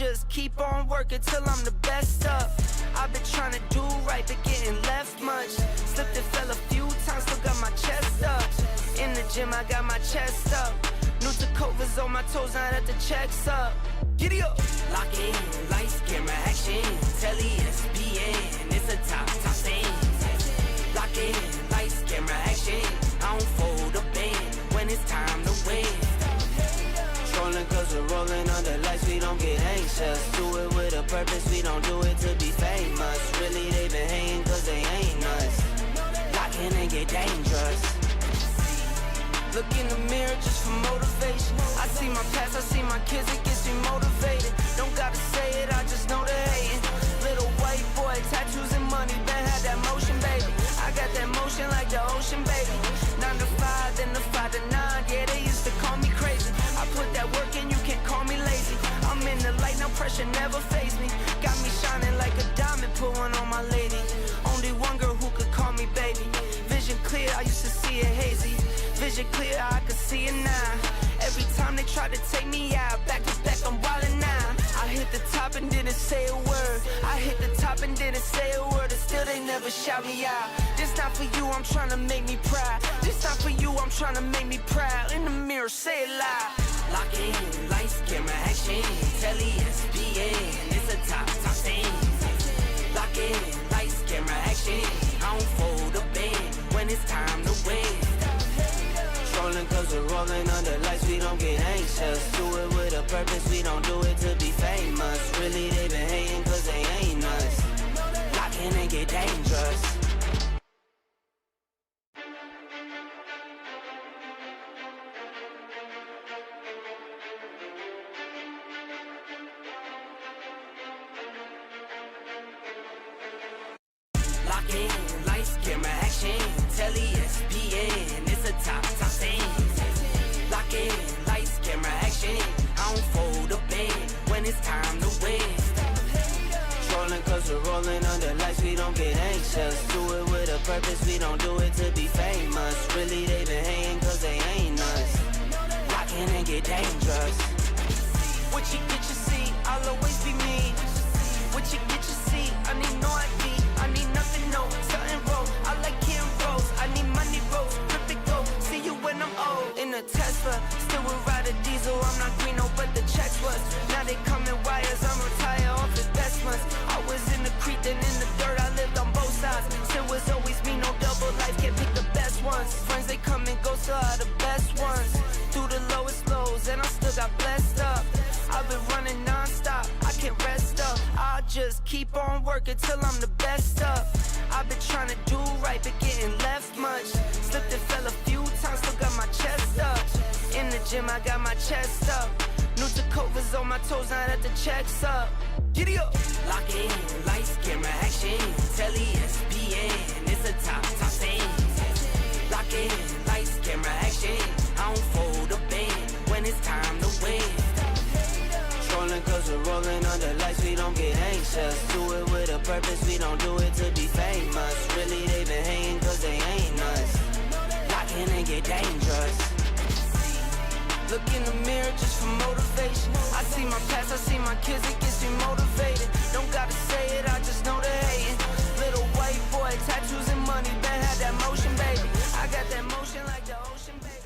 just keep on working till I'm the best up. I've been trying to do right, but getting left much. Slipped and fell a few times, still got my chest up. In the gym, I got my chest up. New Tacovas on my toes, now that the check's up. Giddy up! Lock in, lights, camera, action. Telly, SPN, it's a top scene. Lock in, lights, camera, action. I don't fold a band when it's time to win. Trolling cause we're rolling under lights, we don't get anxious. Do it with a purpose, we don't do it to be famous. Really, they been hating cause they ain't us. Lock in and get dangerous. Look in the mirror just for motivation. I see my past, I see my kids, it gets me motivated. Don't gotta say it, I just know they're hating. Little white boy, tattoos and money, Ben had that motion, baby. I got that motion like the ocean, baby. 9 to 5, then the 5 to 9, yeah, they used to call me crazy. I put that work in, you can't call me lazy. I'm in the light, no pressure, never face me. Got me shining like a diamond, put one on my lady. Only one girl who could call me baby. Vision clear, I used to see it hazy. Vision clear, I can see it now. Every time they try to take me out, back to back, I'm wildin' now. I hit the top and didn't say a word. I hit the top and didn't say a word, and still they never shout me out. This not for you, I'm trying to make me proud. This not for you, I'm trying to make me proud. In the mirror, say it loud. Lock in, lights, camera, action. Telly, SPN, it's a top scene. Lock in, lights, camera, action. I don't fold a band when it's time to win. Trolling cause we're rolling under lights, we don't get anxious. Do it with a purpose, we don't do it to be famous. Really, they been hating cause they ain't us. Lock in and get dangerous. Lock in, lights, camera, action. Telly, SPN, it's a top scene. Lock in, lights, camera, action. I don't fold a band when it's time to win. Trolling cause we're rolling under lights, we don't get anxious. Do it with a purpose, we don't do it to be famous. Really, they been hating cause they ain't us. Lock in and get dangerous. What you get, you see, I'll always be me. What you get, you see, I need no ID. I need nothing, no, something wrong. I like Kim Rose, I need money rolls, flip it go. See you when I'm old. In a Tesla, still would ride a diesel. I'm not green, no, but the checks was. Now they come in wires, I'm retired off the best ones. I was in the creek, then in the dirt, I lived on both sides. Still was always me, no double life, can't pick the best ones. Friends, they come and go, so are the best ones. Through the lowest lows, and I still got blessed up. I've been running non-stop, I can't rest up. I'll just keep on working till I'm the best up. I've been trying to do right, but getting left much. Slipped and fell a few times, still got my chest up. In the gym, I got my chest up. New Tacovas on my toes, now that the check's up. Giddy up! Lock in, lights, camera, action. Telly, SPN, it's a top scene. Lock in, lights, camera, action. I don't fold a band when it's time to win. Trolling cause we're rolling under lights, we don't get anxious. Do it with a purpose, we don't do it to be famous. Really, they been hating cause they ain't us. Lock in and get dangerous. Look in the mirror just for motivation. I see my past, I see my kids, it gets me motivated. Don't gotta say it, I just know they're hating. Little white boy, tattoos and money, Ben had that motion, baby. I got that motion like the ocean, baby.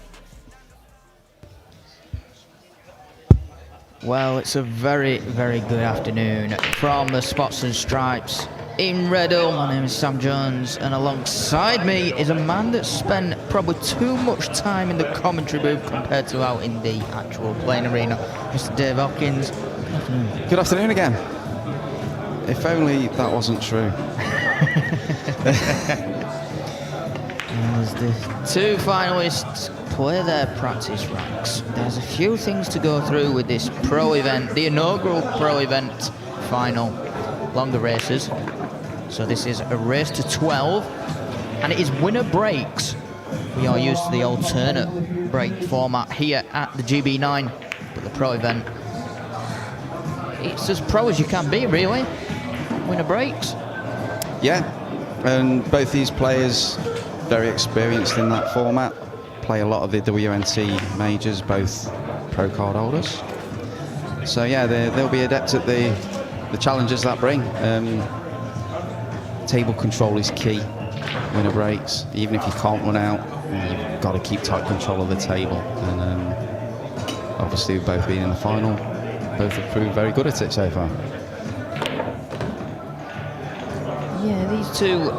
Well, it's a very, very good afternoon from the Spots and Stripes in Redhill. My name is Sam Jones, and alongside me is a man that spent probably too much time in the commentary booth compared to out in the actual playing arena. Mr. Dave Hopkins. Good afternoon. Good afternoon again. If only that wasn't true. As the two finalists play their practice ranks, there's a few things to go through with this pro event, the inaugural pro event final, longer races. So this is a race to 12, and it is winner breaks. We are used to the alternate break format here at the GB9, but the pro event, it's as pro as you can be, really. Winner breaks. Yeah, and both these players very experienced in that format, play a lot of the WNT majors, both pro card holders. So yeah, they'll be adept at the challenges that bring. Table control is key. Winner breaks. Even if you can't run out, you've got to keep tight control of the table. And obviously, both being in the final, both have proved very good at it so far. Yeah, these two.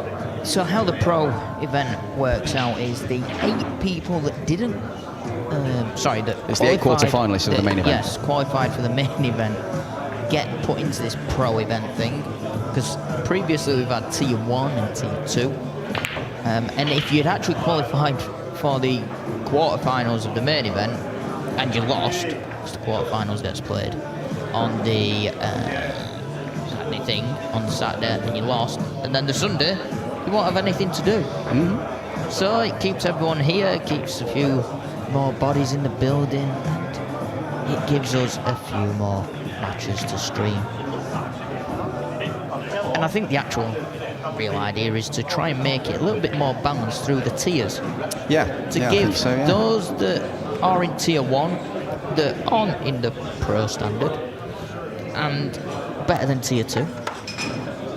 So how the pro event works out is the 8 people that didn't. Sorry, that it's the 8 quarter-finalists of the main event. Yes, qualified for the main event get put into this pro event thing, because previously we've had tier 1 and tier 2, and if you'd actually qualified for the quarterfinals of the main event and you lost, because the quarterfinals gets played on the Saturday thing on the Saturday, and you lost, and then the Sunday you won't have anything to do. So it keeps everyone here, keeps a few more bodies in the building, and it gives us a few more matches to stream. And I think the actual real idea is to try and make it a little bit more balanced through the tiers. Yeah. To give those that are in tier 1 that aren't in the pro standard and better than tier 2,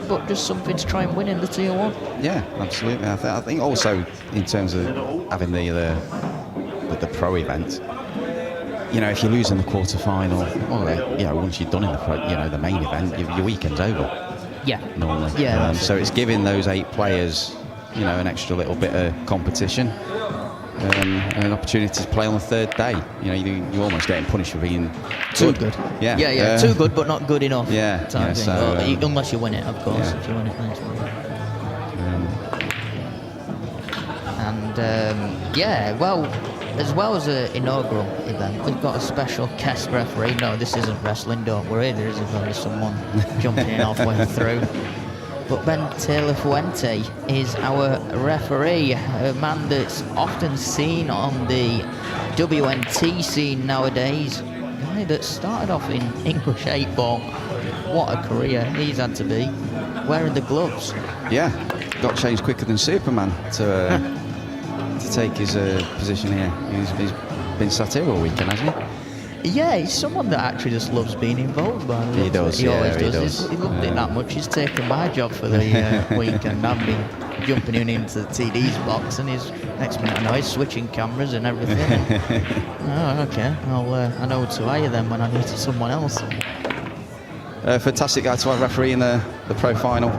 but just something to try and win in the tier 1. Yeah, absolutely. I think also in terms of having the pro event, you know, if you lose in the quarter-final, well, you know, once you're done in the main event, your weekend's over. Yeah. Normally. Yeah. So it's giving those 8 players, you know, an extra little bit of competition, and an opportunity to play on the 3rd day. You know, you're almost getting punished for being too good. Yeah. Too good, but not good enough. Yeah. So, unless you win it, of course. Yeah. If you win it, then it's won. Well, as well as an inaugural event, we've got a special guest referee. No, this isn't wrestling, don't worry, there isn't going to be someone jumping in halfway through. But Ben Taylor Fuente is our referee, a man that's often seen on the WNT scene nowadays. A guy that started off in English 8-ball. What a career he's had to be, wearing the gloves. Yeah, got changed quicker than Superman to take his position here. He's been sat here all weekend, hasn't he? Yeah, he's someone that actually just loves being involved. He does. He always does. He loved it that much. He's taken my job for the weekend. I've been jumping into the TD's box, and he's next minute I know he's switching cameras and everything. Oh, okay. I know to hire them when I need someone else. Fantastic guy to have referee in the pro final.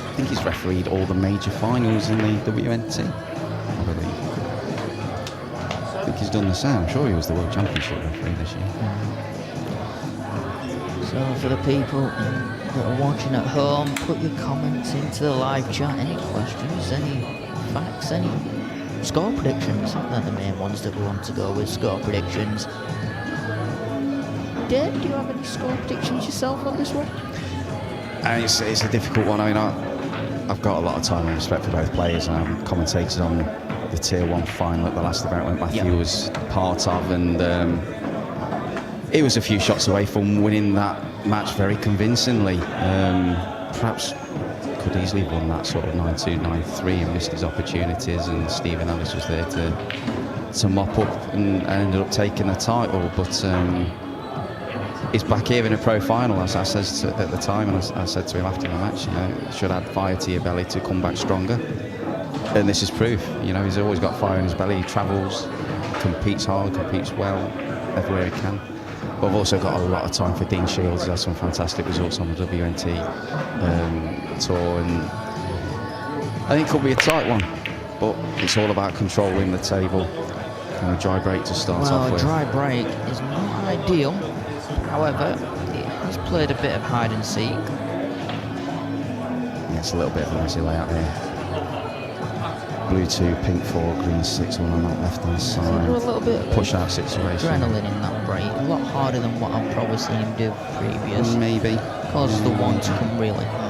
I think he's refereed all the major finals in the WNT, I believe. I think he's done the same. I'm sure he was the World Championship referee this year. So for the people that are watching at home, put your comments into the live chat. Any questions, any facts, any score predictions? They're the main ones that we want to go with, score predictions. Dave, do you have any score predictions yourself on this one? And it's a difficult one. I mean, I've got a lot of time and respect for both players. I commentated on the Tier 1 final at the last event when Matthew was part of, and it was a few shots away from winning that match very convincingly. Perhaps could easily have won that sort of 9-2, 9-3 and missed his opportunities, and Stephen Ellis was there to mop up and ended up taking the title. But he's back here in a pro final, as I said at the time, and I said to him after the match, you know, you should add fire to your belly to come back stronger. And this is proof. You know, he's always got fire in his belly. He travels, competes hard, competes well everywhere he can. But I've also got a lot of time for Dean Shields. He has some fantastic results on the WNT tour, and I think it could be a tight one. But it's all about controlling the table and a dry break to start off with. A dry break is not ideal. However, it has played a bit of hide and seek. Yeah, it's a little bit of a messy layout here. Blue 2, pink 4, green 6, one on that left-hand side. A little bit of push-out situation. Adrenaline in that break. A lot harder than what I've probably seen him do previous. Maybe. Causes the one to come really high.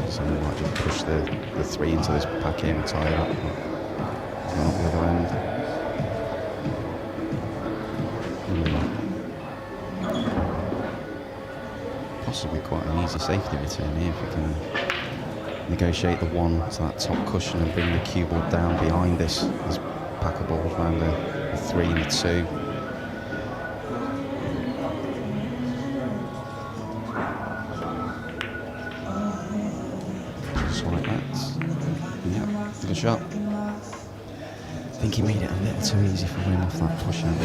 Someone might just push the 3 into this pack here and tie it up. Not the other end. possibly quite an easy safety return here if you can negotiate the 1 to that top cushion and bring the cue ball down behind this pack of balls around the 3 and the 2. Just like that. Yeah, good shot. I think he made it a little too easy for him off that push end.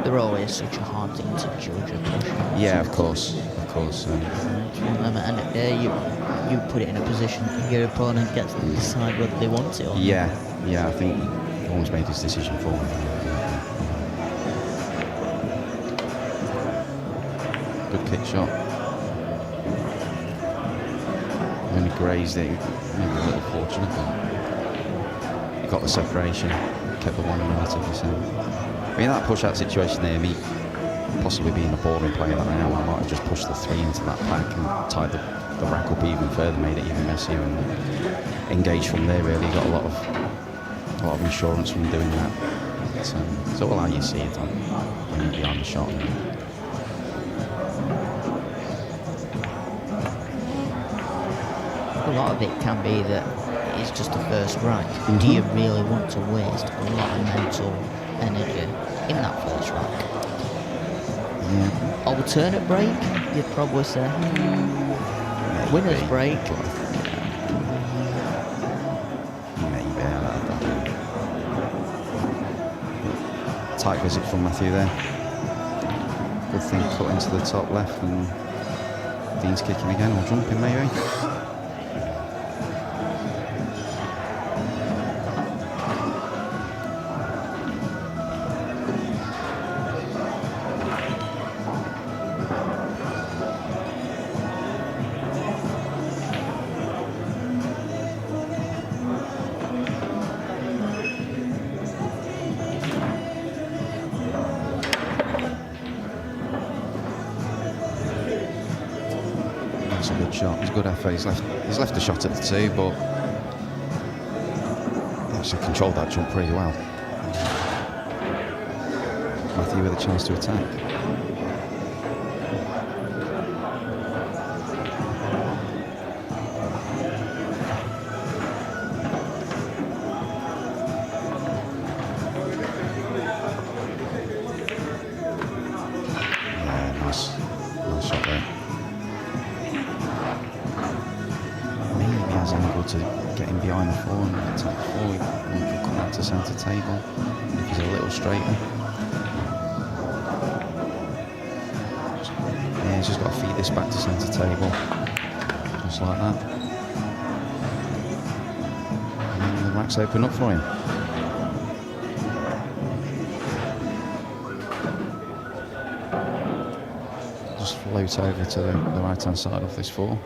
They're always such a hard thing to judge a push. Yeah, of course. And you put it in a position your opponent gets to decide whether they want it or not. Yeah, I think he almost made his decision for him. Good kick shot. Only grazed it, maybe a little fortunate, but he got the separation, kept the 1 relatively safe. I mean, that push-out situation there, me possibly being a boring player that I am, I might have just pushed the 3 into that pack and tied the rack up even further, made it even messier, and engaged from there. Really got a lot of insurance from doing that. So well, how you see it on when you're behind the shot. A lot of it can be that it's just the first rack. Do you really want to waste a lot of mental energy in that first rack? Yeah. Alternate break, you'd probably say. Winner's break. Maybe. Tight visit from Matthew there. Good thing cut into the top left, and Dean's kicking again, or jumping maybe. That's a good shot. It's a good effort. He's left the shot at the 2, but he actually controlled that jump pretty well. Matthew with a chance to attack. Yeah, nice shot there. Able to get him behind the 4 and attack the 4, and he could come back to centre table if he's a little straighter. Yeah, he's just got to feed this back to centre table, just like that. And the racks open up for him. Just float over to the right-hand side of this 4.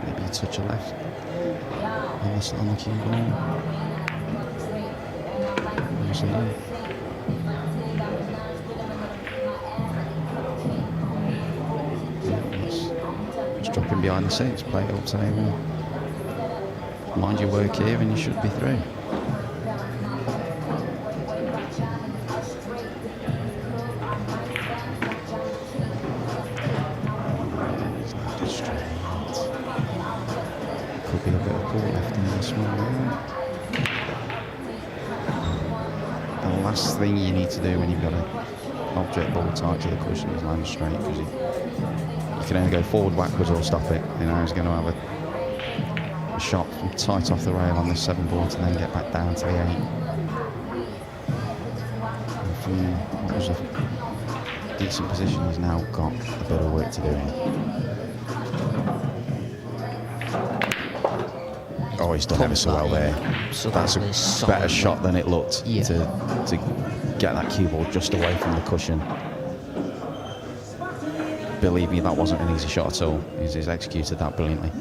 Maybe a touch of left. On the cue ball. Just dropping behind the 6, play it up table. Mind your work here and you should be through. Could be a bit of ball left in this one. The last thing you need to do when you've got an object ball tight to the cushion is land straight, because you can only go forward, backwards, or stop it. You know, he's going to have a shot from tight off the rail on this 7 ball to then get back down to the 8. And from what was a decent position, he's now got a bit of work to do here. Oh, he's done ever so well there. So that's a better shot than it looked, yeah, to get that cue ball just away from the cushion. Believe me, that wasn't an easy shot at all. He's executed that brilliantly.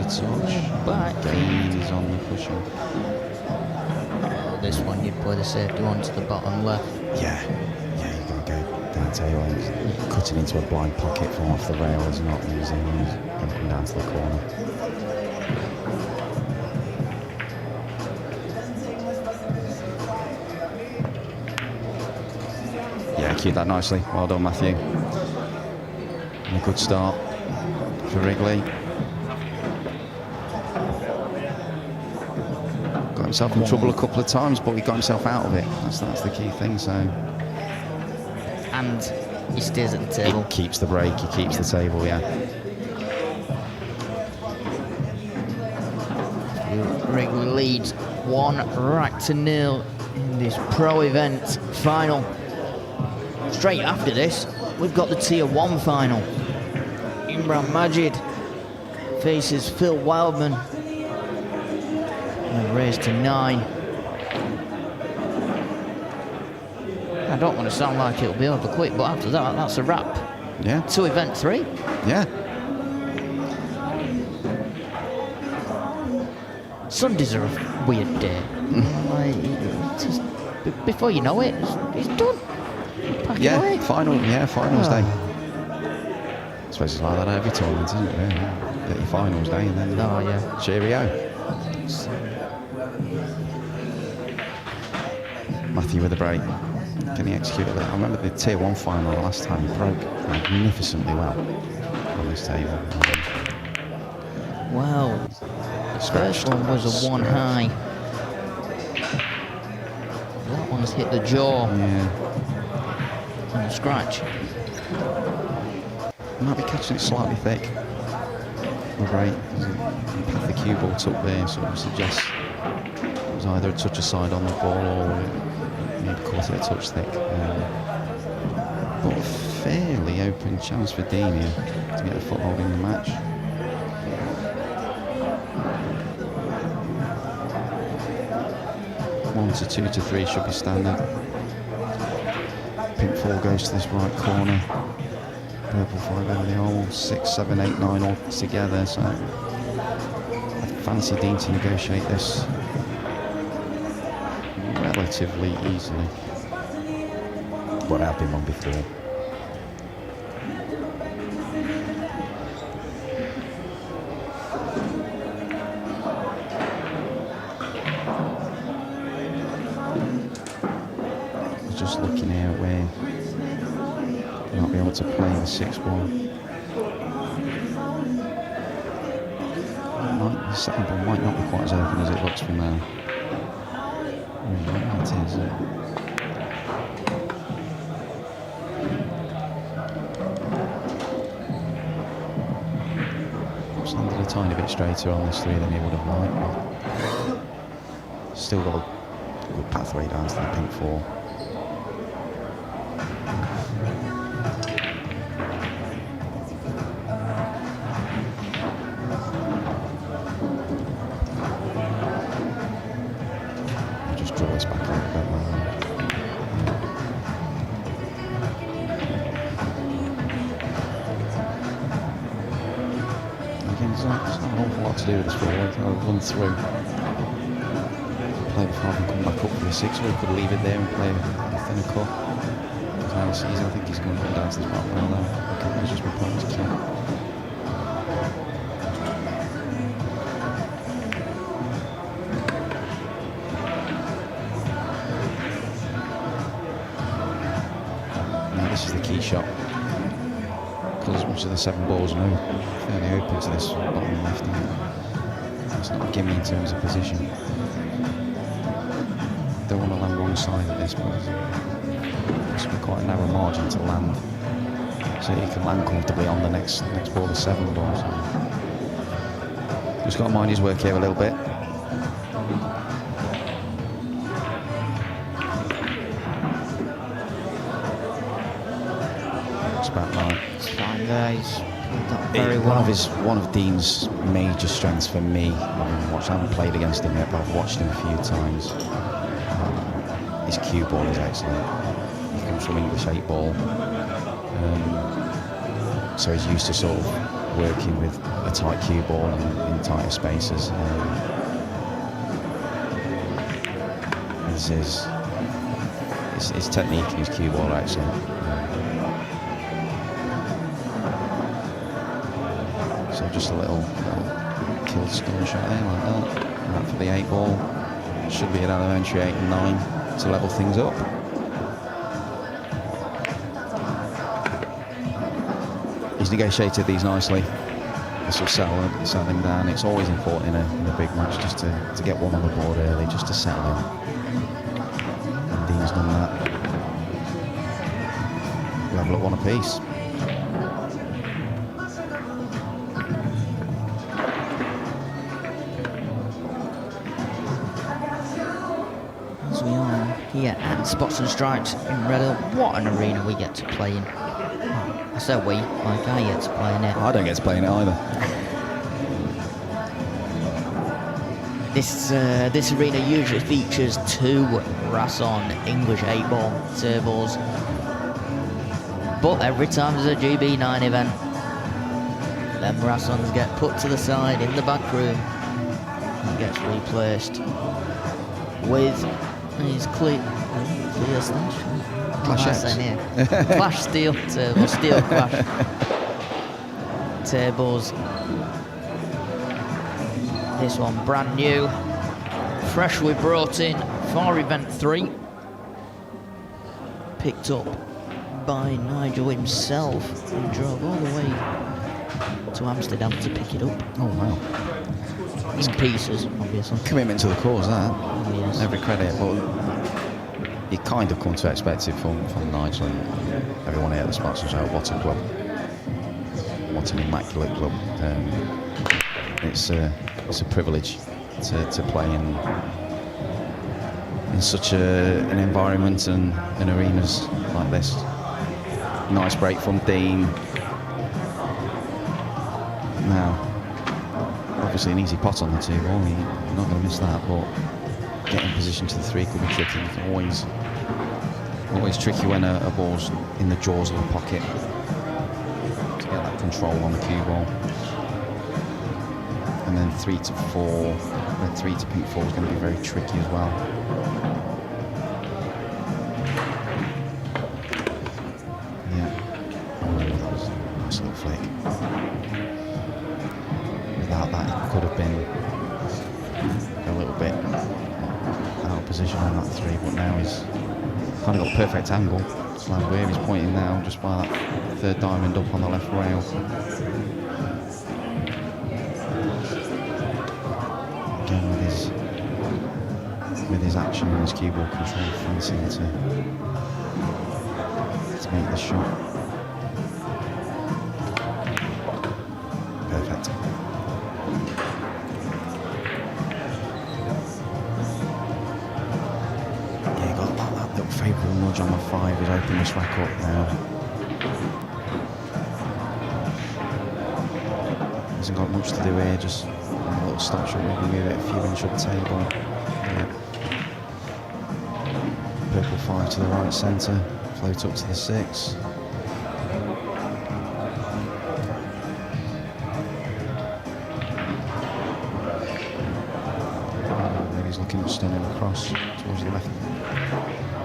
to touch. Back. Gaines on the cushion. Oh, this one you'd play the safety one to the bottom left. Yeah, you've got to go down tail end. Cutting into a blind pocket from off the rail is not easy. And come down to the corner. Yeah, cued that nicely. Well done, Matthew. And a good start for Rigley. Got himself in trouble a couple of times, but he got himself out of it. That's the key thing. So. And he stays at the table. He keeps the break. He keeps the table. Yeah. Rigley leads 1-0 in this pro event final. Straight after this, we've got the Tier 1 final. Imran Majid faces Phil Wildman. And raised to 9. I don't want to sound like it'll be over quick, but after that, that's a wrap. Yeah. To event 3. Yeah. Sundays are a weird day. Just, before you know it, it's done. Packing away. Finals day. I suppose it's like that at every tournament, isn't it? Yeah. Get your finals day and then cheerio. Matthew with a break. Can he execute it? I remember the Tier 1 final last time. He broke magnificently well on this table. Wow. The first one was a 1 high. That one's hit the jaw. Yeah. And a scratch. Might be catching it slightly thick. Right. The path the cue ball took there sort of suggests it was either a touch aside on the ball or maybe caught it a touch thick. But a fairly open chance for Dean here to get a foothold in the match. One to 2 to 3 should be standard. Pink 4 goes to this right corner. Purple 5 over the hole. 6, 7, 8, 9 all together. So I fancy Dean to negotiate this relatively easily. But I've been wrong before. Just looking here at where you might be able to play the 6 ball. The second ball might not be quite as open as it looks from there. It is. Just landed a tiny bit straighter on this 3 than he would have liked. Still got a good pathway down to the pink 4. To do with this ball, I'll run through, play the 5 and come back up for the 6, or he could leave it there and play a thinner cut. Now he sees, I think he's going to come down to this back rail now. Okay, he's just been playing his cue. Now this is the key shot. Because as much of the 7 balls are fairly open to this bottom left hand. It's not a gimme in terms of position. Don't want to land wrong side of this, but it's quite a narrow margin to land. So you can land comfortably on the next ball, the 7 ball. So just got to mind his work here a little bit. It's about right. It's fine there. He's very well. One of Dean's major strengths for me, I haven't played against him yet, but I've watched him a few times. His cue ball is excellent. He comes from English 8 ball, so he's used to sort of working with a tight cue ball and in tighter spaces. His technique and his cue ball are excellent. So just a little kill stun shot there like that. Right for the 8 ball. Should be at elementary 8 and 9 to level things up. He's negotiated these nicely. This will settle him down. It's always important in a big match just to get one on the board early, just to settle him. And Dean's done that. Level up 1 apiece. As we are here at Spots and Stripes in Redhill, what an arena we get to play in. I said we, like I get to play in it. I don't get to play in it either. This arena usually features 2 Rasson English 8-ball tables, but every time there's a GB9 event, them Rassons get put to the side in the back room and gets replaced with these clear slash. Clash steel table, steel clash tables. This one brand new, freshly brought in for event 3, picked up by Nigel himself, who drove all the way to Amsterdam to pick it up. Oh wow! In pieces, obviously. Commitment to the cause, that. Oh, yes. Every credit, but you kind of come to expect it from Nigel and everyone here at the Spots and Shout. What a club! What an immaculate club! It's a privilege to play in such an environment and arenas like this. Nice break from Dean. Now, obviously an easy pot on the 2 ball. You're not going to miss that, but getting position to the 3 could be tricky. It's always tricky when a ball's in the jaws of a pocket to get that control on the cue ball. And then 3 to 4, then 3 to pink 4 is going to be very tricky as well. Yeah, oh, that was a nice little flick. Without that, it could have been a little bit out of position on that 3, but now he's kind of got perfect angle. It's like where he's pointing now, just by that 3rd diamond up on the left rail. Again with his action and his cue ball control, fancying to make the shot. Perfect. Yeah, got that little favourable nudge on the 5. He's opened this rack up now. Hasn't got much to do here, just a little stop shot, maybe move it a few inches up the table. Yeah. Purple 5 to the right centre, float up to the 6. Maybe he's looking at stunning across towards the left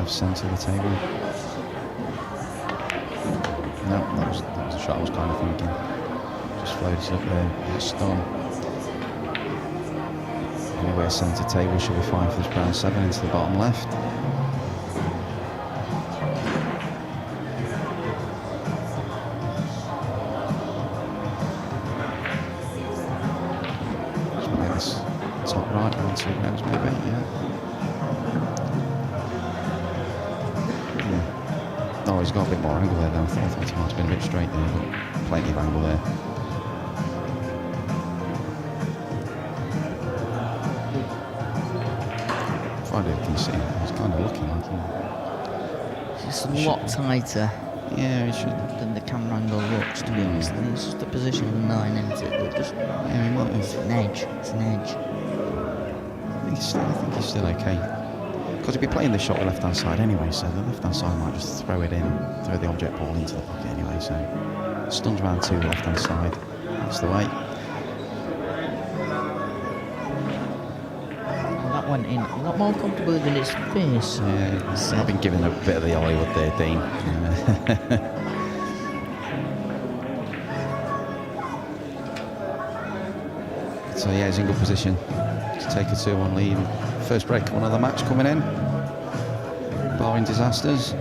centre of the table. No, that was the shot I was kind of thinking. Just floated up there, a stun. Anywhere centre table should be fine for this brown 7 into the bottom left. Just play this top right, around 2 rounds maybe, yeah. Oh, he's got a bit more angle there though. I thought he might have been a bit straight there, but plenty of angle there. Friday can see he's kind of looking like It's a lot tighter yeah, he should. than the camera angle looks, to be honest. And it's just the position of the 9, isn't it? That just, Yeah, he might it's have. an edge. It's an edge. I think he's still okay. Because he'll be playing the shot with the left hand side anyway, so the left hand side might just throw it in, throw the object ball into the pocket anyway. So stuns around 2 left hand side. That's the way. Well, that went in a lot more comfortably than its face. Yeah, I've been giving a bit of the Hollywood there, Dean. So yeah, he's in good position to take a 2-1 lead. First break of another match coming in, barring disasters.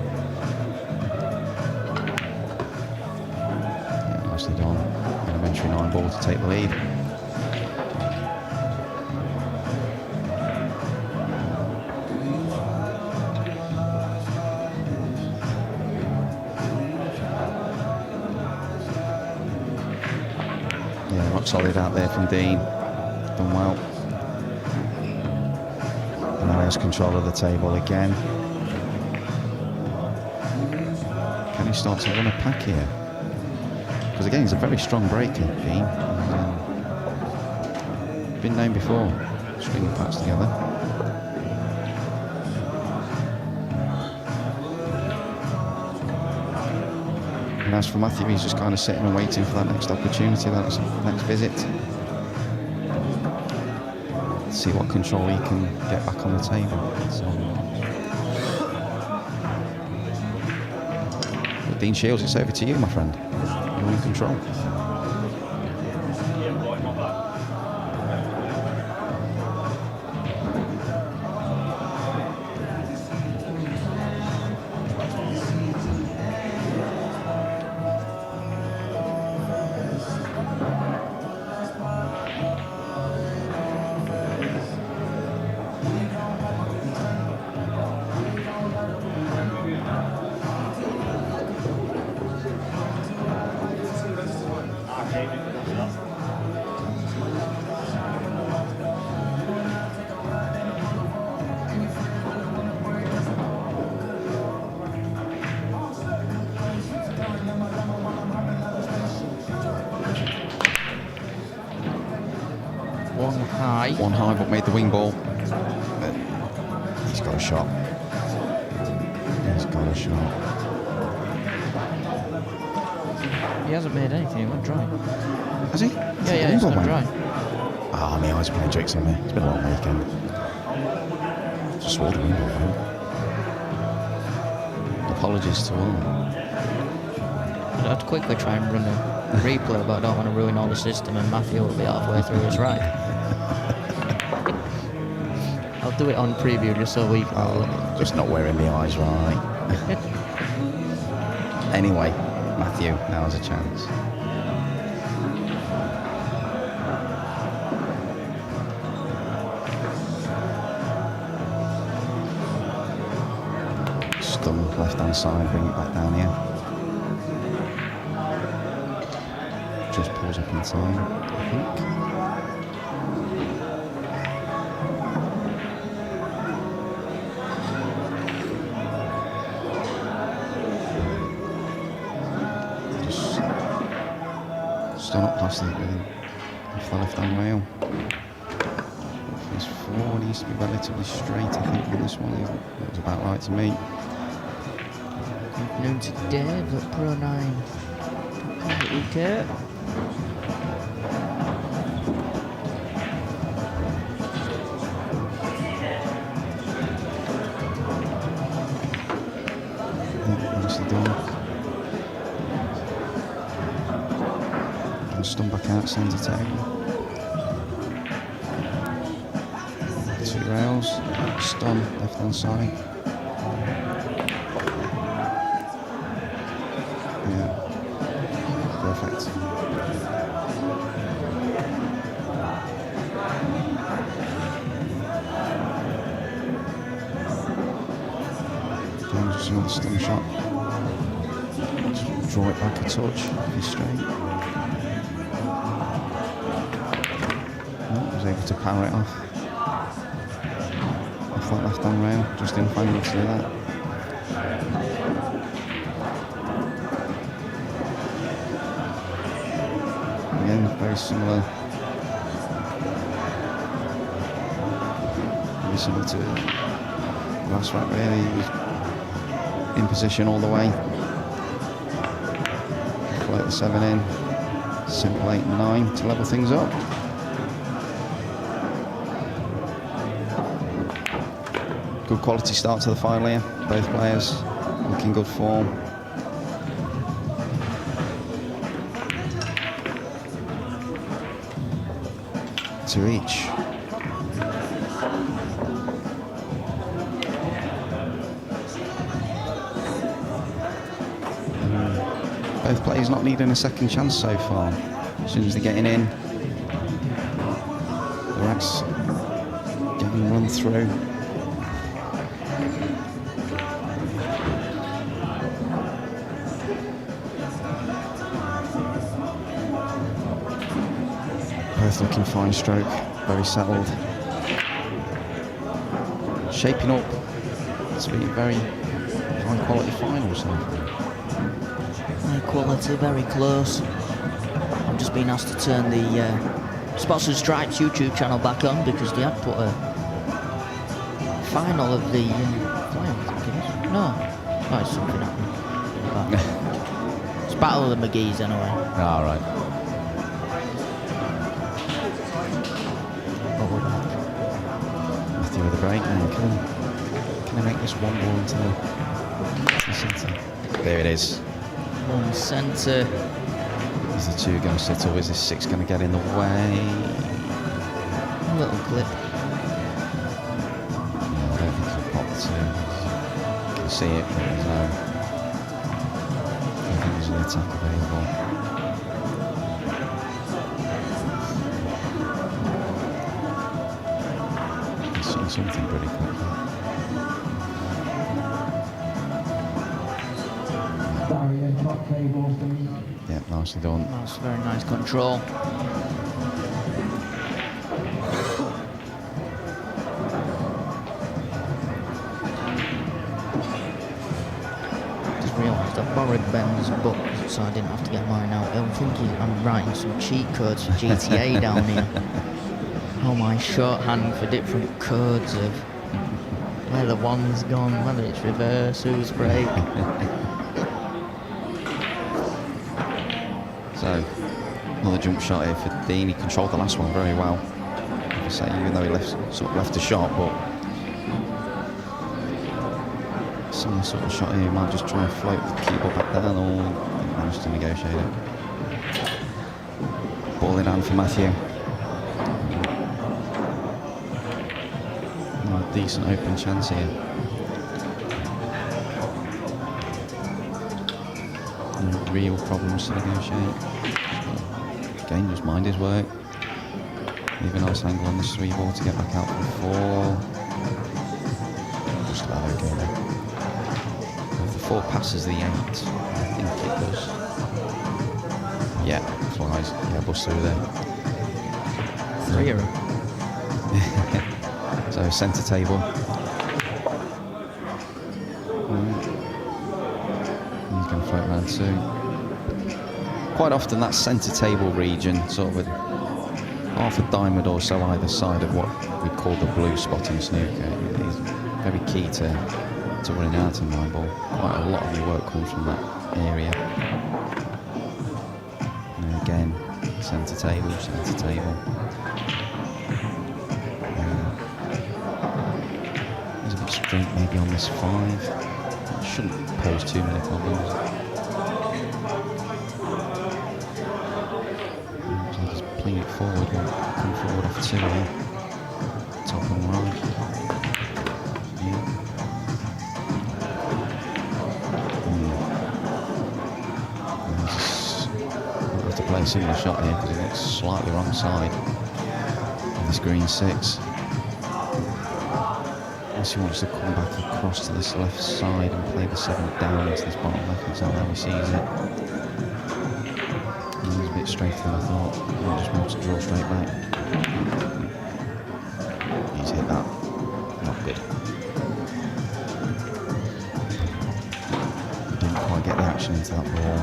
Yeah, nicely done. Elementary 9 ball to take the lead. Yeah, rock solid out there from Dean. Done well. And now he has control of the table again. Can he start to run a pack here? Because again, he's a very strong breaker, Dean. Been named before, stringing packs together. And as for Matthew, he's just kind of sitting and waiting for that next opportunity, that next visit. See what control he can get back on the table. So, Dean Shields, it's over to you, my friend. You're in control. One high, but made the wing ball. But he's got a shot. He's got a shot. He hasn't made anything, he went dry. Has he? Yeah, he's gone dry. Ah, my eyes are playing tricks on me. It's been a long weekend. Just swore to wing ball, though. Apologies to all. I'd have to quickly try and run a replay, but I don't want to ruin all the system, and Matthew will be halfway through his ride. I'll do it on preview just so we can... Just not wearing the eyes right. Anyway, Matthew, now's a chance. Stun left hand side, bring it back down here. Just pulls up in time, I think. Stun up past it off the left hand rail. His forward needs to be relatively straight, I think, on this one. That was about right to me. Good afternoon to Dave at Pro 9. Okay. Nicely done. Stun back out, centre table. 2 rails, stun, left hand side. Yeah, perfect. Again, just another stun shot. Just draw it back a touch, be straight. Was able to power it off that left hand rail, just in final to do that. Again, very similar to the last rack really. He was in position all the way. Float the 7 in, Simple 8 and 9 to level things up. Good quality start to the final here. Both players looking good form. To each. Both players not needing a second chance so far. As soon as they're getting in, the racks getting run through. Both looking fine stroke, very settled. Shaping up to be a very high quality final so far. High quality, very close. I've just been asked to turn the Spots and Stripes YouTube channel back on because they had put a final of the fly, I think it is. No, it's something happening. It's Battle of the McGee's anyway. All right. Matthew with a break now. Can I make this one ball into the centre? There it is. One centre. Is the 2 going to sit up? Is this 6 going to get in the way? A little clip. No, I don't think he'll pop the 2. You can see it, but there's no. I don't think there's an attack available. He's seeing something pretty quickly. Yeah, nicely done. That's very nice control. Just realised I borrowed Ben's book so I didn't have to get mine out. I'm thinking I'm writing some cheat codes for GTA down here. Oh, my shorthand for different codes of where the one's gone, whether it's reverse, who's brake. So, another jump shot here for Dean. He controlled the last one very well. Like I say, even though he left a shot, but similar sort of shot here. He might just try and float the keyboard back down, or managed to negotiate it. Ball in hand for Matthew. A decent open chance here. No real problems to negotiate. Again, just mind his work. Leave a nice angle on the 3 ball to get back out for 4. Just about okay there. If the 4 passes the 8, I think it does. Yeah, flies. Yeah, bust through there. 3 of them. So centre table. He's going to float around 2. Quite often that centre table region, sort of with half a diamond or so either side of what we call the blue spot in snooker, is very key to running out in 9 ball. Quite a lot of your work comes from that area. And again, centre table, centre table. Straight maybe on this 5. It shouldn't pose too many problems. So just playing it forward, we'll come forward off 2 here. Top and right. Yeah. We'll have to play a similar shot here because it looks slightly wrong side of this green 6. Unless he wants to come back across to this left side and play the 7 down into this bottom left, is that how he sees it? He's a bit straighter than I thought. He'll just be able to draw straight back. He's hit that. Not good. Didn't quite get the action into that ball.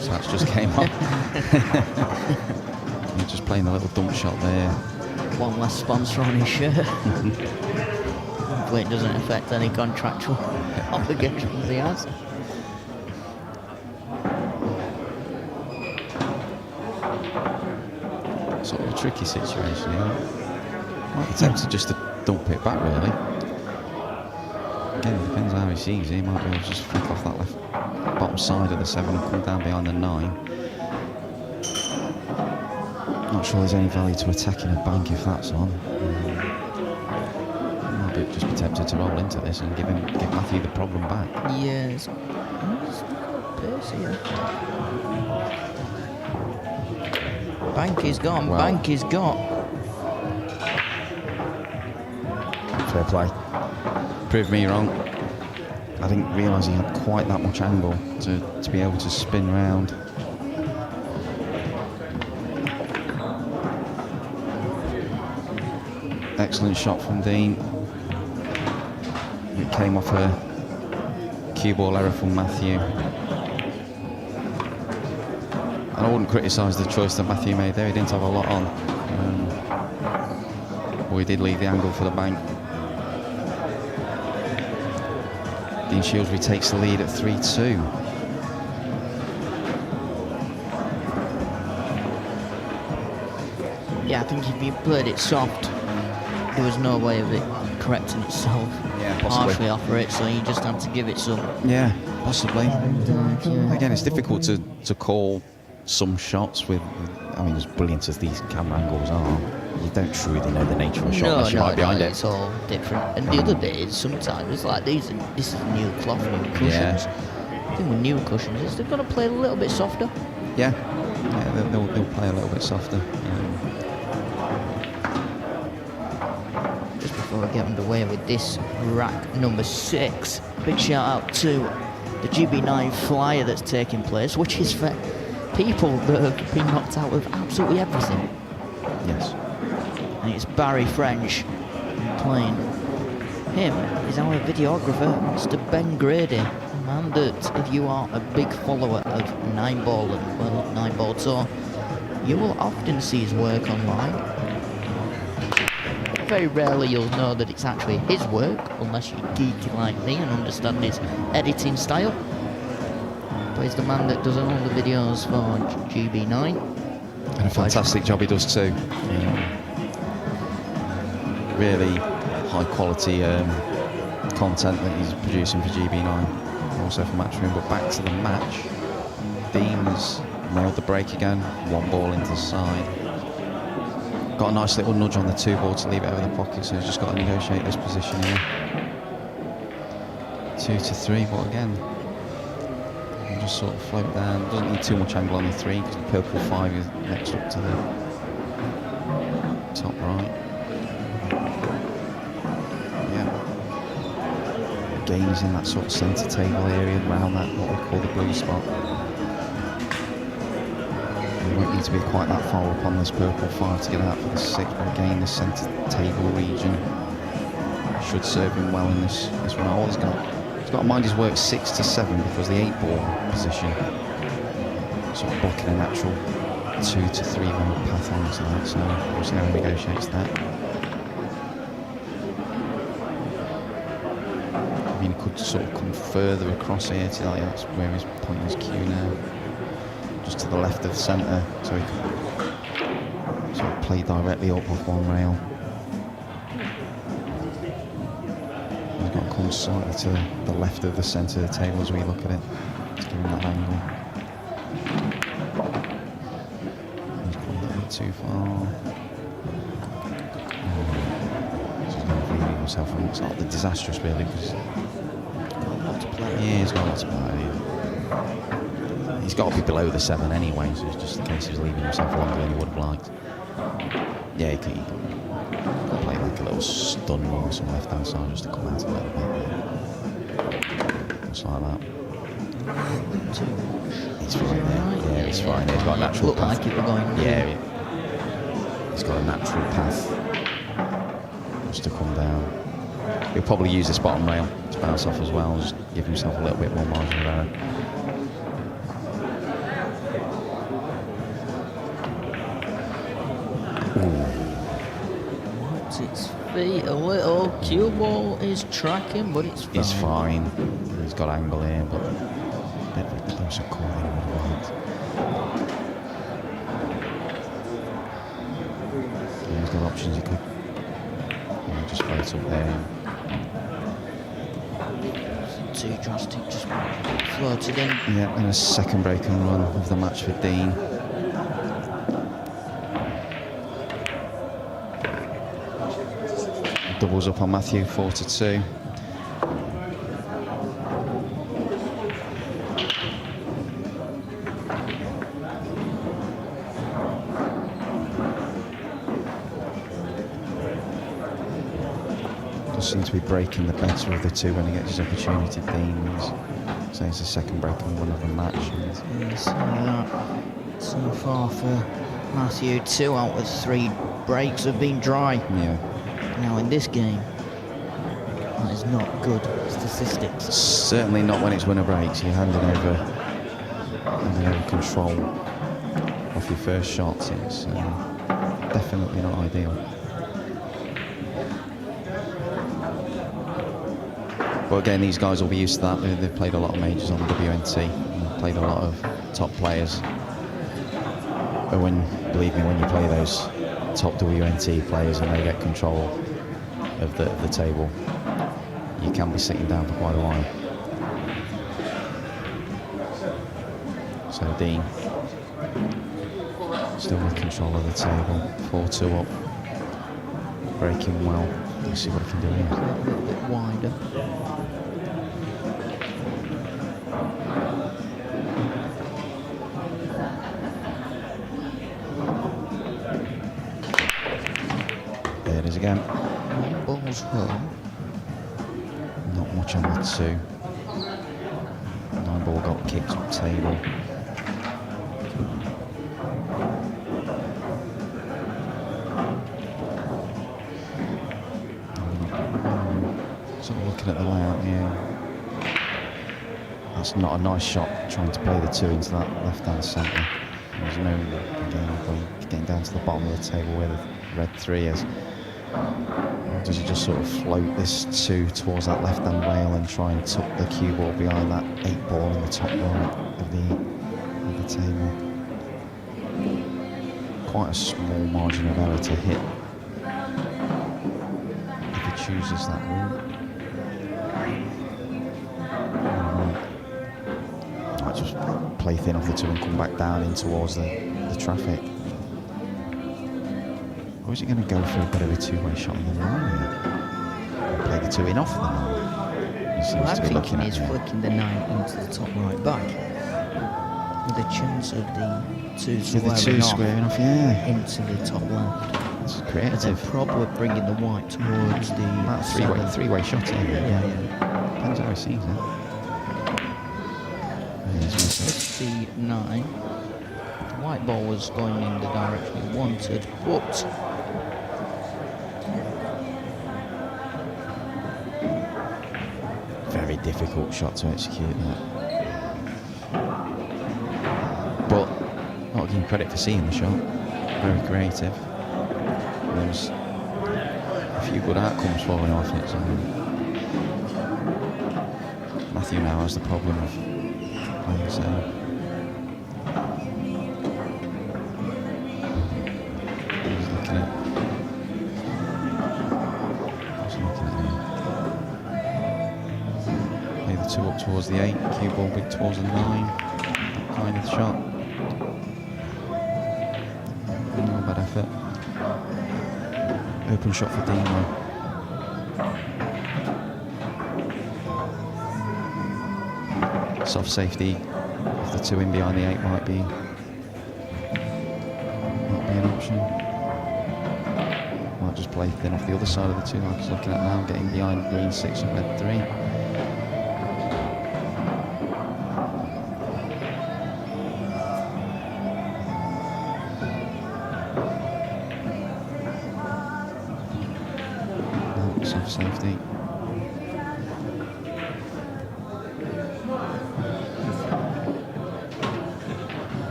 Touch just came up. He's just playing a little dump shot there. one less sponsor on his shirt. Hopefully it doesn't affect any contractual obligations he has. Sort of a tricky situation, yeah. Might be tempted just to dump it back, really. Again, it depends how he sees it. He might be able to just flick off that left bottom side of the 7 and come down behind the 9. Not sure there's any value to attacking a bank if that's on. Might just be tempted to roll into this and give Matthew the problem back. Yes. Bank is gone. Well, bank is got. Fair play. Proved me wrong. I didn't realise he had quite that much angle to be able to spin round. Excellent shot from Dean. It came off a cue ball error from Matthew. And I wouldn't criticise the choice that Matthew made there. He didn't have a lot on. But he did leave the angle for the bank. Dean Shields retakes the lead at 3-2. Yeah, I think if you played it soft, there was no way of it correcting itself. Yeah, possibly. Partially offer it, so you just had to give it some. Yeah, possibly. Yeah. Again, it's difficult to call some shots with, I mean, as brilliant as these camera angles are, you don't truly know the nature of a shot unless you're right behind it. It's all different. And the other bit is sometimes it's like this is new cloth, new cushions. The thing with new cushions is they've got to play a little bit softer. Yeah, they'll play a little bit softer. Just before we get underway with this rack number 6, big shout out to the GB9 flyer that's taking place, which is for people that have been knocked out with absolutely everything. Yes. And it's Barry French playing. Him is our videographer, Mr. Ben Grady, a man that, if you are a big follower of 9ball and well, 9ball tour, you will often see his work online. Very rarely you'll know that it's actually his work, unless you're geeky like me and understand his editing style. But he's the man that does all the videos for GB9. And a fantastic job he does too. Really high quality content that he's producing for GB9, also for Matchroom. But back to the match, Dean has nailed the break again, 1 ball into the side. Got a nice little nudge on the 2 ball to leave it over the pocket, so he's just got to negotiate this position here. 2-3, but again, he'll just sort of float down. Doesn't need too much angle on the 3 because the purple 5 is next up to the top right. Again, he's in that sort of centre table area around that, what we call the blue spot. You won't need to be quite that far up on this purple 5 to get out for the 6, but again, the centre table region should serve him well in this run. Oh, he's got to mind his work 6-7 because the 8 ball position sort of blocking a natural 2-3 round path onto that, so we'll see how he negotiates that. I mean, he could sort of come further across here to like that's where he's pointing his cue now. Just to the left of the centre, so he can sort of play directly up off 1 rail. He's got to come slightly to the left of the centre of the table as we look at it, to give him that angle. He's probably a bit too far. So he's going to leave himself, and it's not the disastrous really, because he's got a lot to play. He's got to be below the 7 anyway, so it's just the case of leaving himself longer than he would have liked. Yeah, he could play like a little stun on some left hand side just to come out a little bit. Just like that. He's fine there. Yeah, he's fine. He's got a natural path. Like it were going yeah, he's got a natural path just to come down. He'll probably use this bottom rail to bounce off as well, just give himself a little bit more margin of error. Drags its feet a little. Cue ball is tracking, but it's fine. It's fine. He's got angle here, but a bit of a closer call than he would have liked. Yeah, he's got options. He could just float up there. Too drastic, just floated in. Yeah, and a second break and run of the match for Dean. Doubles up on Matthew, 4-2. Seems to be breaking the better of the two when he gets his opportunity. Dean, so it's the second break and one of the match. So far for Matthew, 2 out of 3 breaks have been dry. Yeah. Now in this game, that is not good statistics. Certainly not when it's winner breaks. You're handing over control off your first shots. It's definitely not ideal. But again, these guys will be used to that. They've played a lot of majors on the WNT, and played a lot of top players. But believe me, when you play those top WNT players and they get control of the table, you can be sitting down for quite a while. So Dean, still with control of the table, 4-2 up, breaking well. Let's see what he can do here. A little bit wider. There it is again. Ball's home. Not much on the 2. 9 ball got kicked up table. Looking at the layout here, that's not a nice shot, trying to play the 2 into that left-hand centre. There's no getting down to the bottom of the table where the red 3 is. Or does he just sort of float this 2 towards that left-hand rail and try and tuck the cue ball behind that 8 ball in the top right of the table? Quite a small margin of error to hit if he chooses that route. Might just play thin off the 2 and come back down in towards the traffic. Or is he going to go for a bit of a 2-way shot on the line here? Play the 2 in off the 9. Well, I'm thinking he's flicking the 9 into the top right back, with a chance of the 2 squaring off into the top left. It's creative. And probably bringing the white towards the three-way shot here. Yeah. Depends how he sees it. 59. The white ball was going in the direction he wanted, but very difficult shot to execute that. But not giving credit for seeing the shot. Very creative. There's a few good outcomes following off it. So Matthew now has the problem of playing safe. He's looking at play the 2 up towards the 8, cue ball big towards the 9. That kind of shot. Not bad effort. Open shot for Dino. Soft safety of the 2 in behind the 8 might be an option. Might just play thin off the other side of the 2 like he's looking at now, getting behind green 6 and red 3. Soft safety.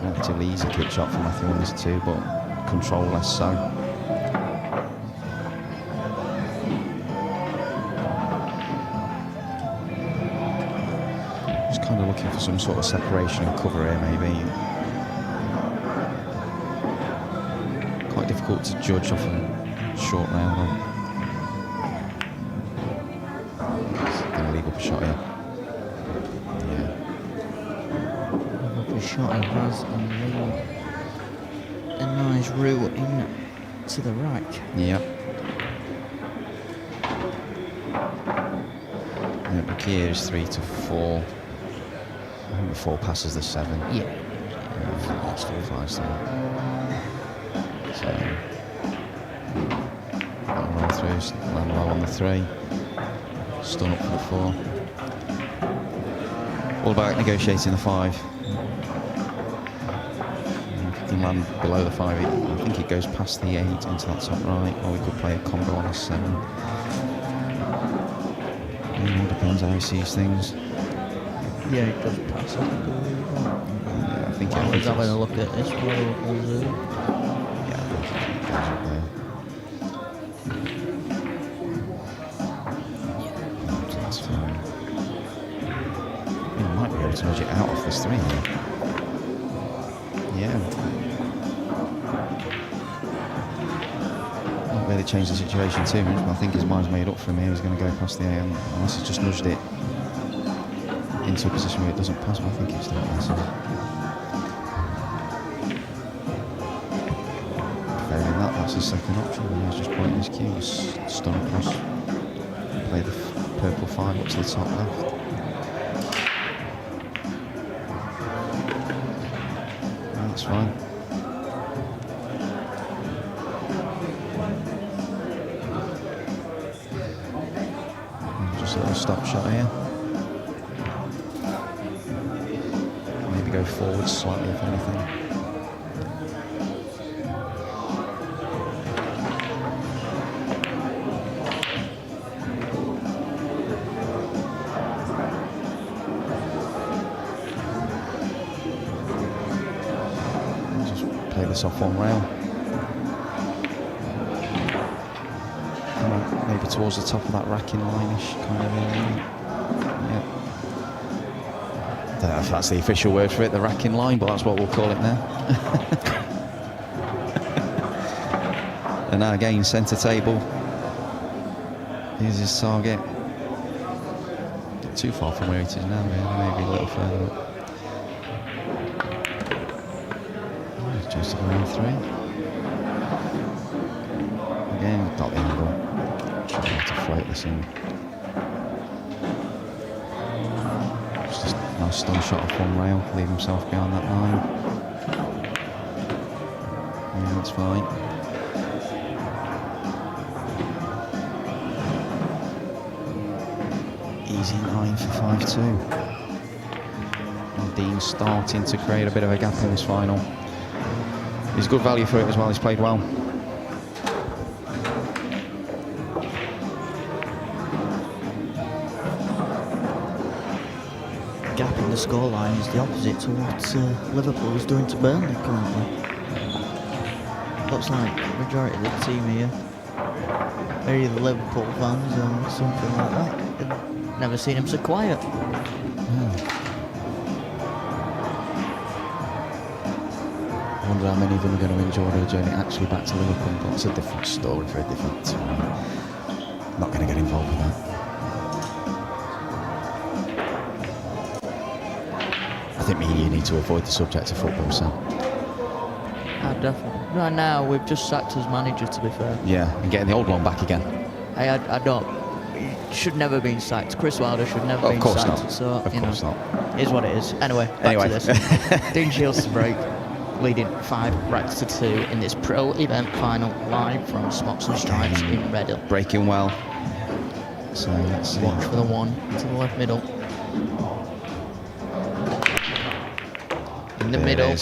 Relatively easy kick shot for Matthew on this 2, but control less so. looking for some sort of separation and cover here, maybe. Quite difficult to judge off a short rail, though. Going to leave up a shot here. Yeah. Up a shot, he has a nice route in to the right. Yep. Yeah, the key here is 3 to 4. I think the 4 passes the 7. Yeah. That's 4 5 still. So, roll through, land low on the 3. Stun up for the 4. All about negotiating the 5. If you can land below the 5, I think it goes past the 8 into that top right, or we could play a combo on a 7. It all depends how he sees things. Yeah, it does pass it. Yeah, I think I was having a look at this one on Zoom. Yeah, I think it goes up there. That's fine. I might be able to nudge it out off this 3 here. Yeah. Not really changed the situation too much, but I think his mind's made up for him here. He's going to go past the AM, unless he's just nudged it into a position where it doesn't pass, but I think it's still passes. Failing that, that's his second option, and he's just pointing his cue. Stun across, play the purple 5 up to the top left. That's fine. And just a little stop shot here. Maybe go forward slightly if anything. Play this off one rail. Come on, maybe towards the top of that racking line-ish kind of area. Yeah. Don't know if that's the official word for it, the racking line, but that's what we'll call it now. And now again, centre table. Here's his target. Not too far from where it is now, really, maybe a little further up. Just around 3. Again, got the angle. Try not to float this in. Just a nice stun shot off one rail, leave himself behind that line. Yeah, that's fine. Easy 9 for 5-2. And Dean starting to create a bit of a gap in this final. He's good value for it as well, he's played well. Gap in the scoreline is the opposite to what Liverpool is doing to Burnley currently. Looks like the majority of the team here are either Liverpool fans or something like that. I've never seen him so quiet. I wonder how many of them are going to enjoy their journey actually back to Liverpool, but it's a different story for a different team. Not going to get involved with that. I think me and you need to avoid the subject of football, Sam. Definitely. Right now, we've just sacked his manager, to be fair. Yeah, and getting the old one back again. I don't. He should never have been sacked. Chris Wilder should never have been sacked. Of course not. So, of course not. Is what it is. Anyway, back to this. Dean Shields to break, leading 5 racks to 2 in this pro event final, live from Smocks and Stripes in Redhill. Breaking well. So let's see. Watch for the 1 to the left middle. In the middle.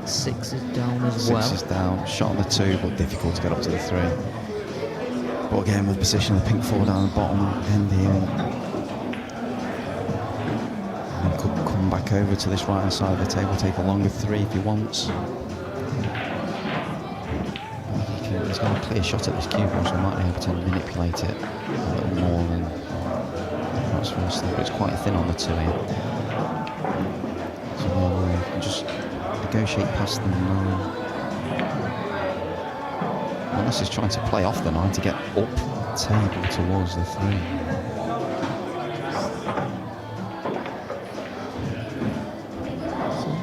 6 is down as well. 6 is down. Shot on the 2, but difficult to get up to the 3. But again, with position of the pink 4 down the bottom end here. And could come back over to this right hand side of the table, take a longer 3 if he wants. He's got a clear shot at this cue, so he might be able to manipulate it a little more than shots first, but it's quite thin on the 2 here. So you can just negotiate past the 9. Unless he's trying to play off the 9 to get up table towards the 3.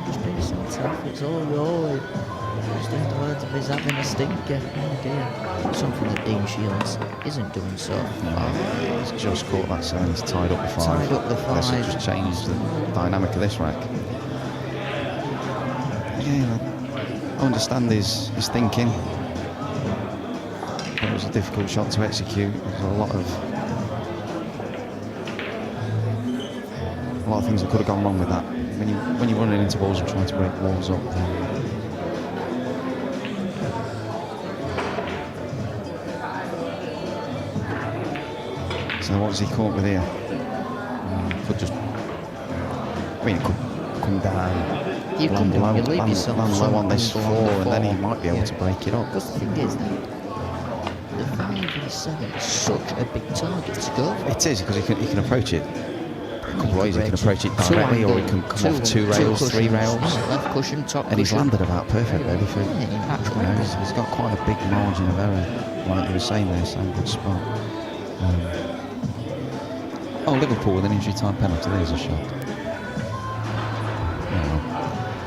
Just being so tough, it's all rolling. Just in the words of his having a stinker. Oh dear. Something that Dean Shields isn't doing so far. He's just caught that 7, he's tied up the 5. Tied up the 5. This has just changed the dynamic of this rack. Yeah, I understand his thinking. It was a difficult shot to execute. There's a lot of things that could have gone wrong with that. When you're running into balls and trying to break walls up. So what's he caught with here? Could just. I mean, it could come down. You land can low, leave land yourself low on this something 4, along the and then he 4. might be able to break it up. Because the thing is, the 5 and 7 is such a big target to go for. It is, because he can approach it a couple of ways. He can approach it directly, or he can come off 2 rails, 3 rails. Left cushion, top And he's cushion. landed about perfect, really. For, he's got quite a big margin of error, like you were saying there, same good spot. Liverpool with an injury time penalty. There's a shot.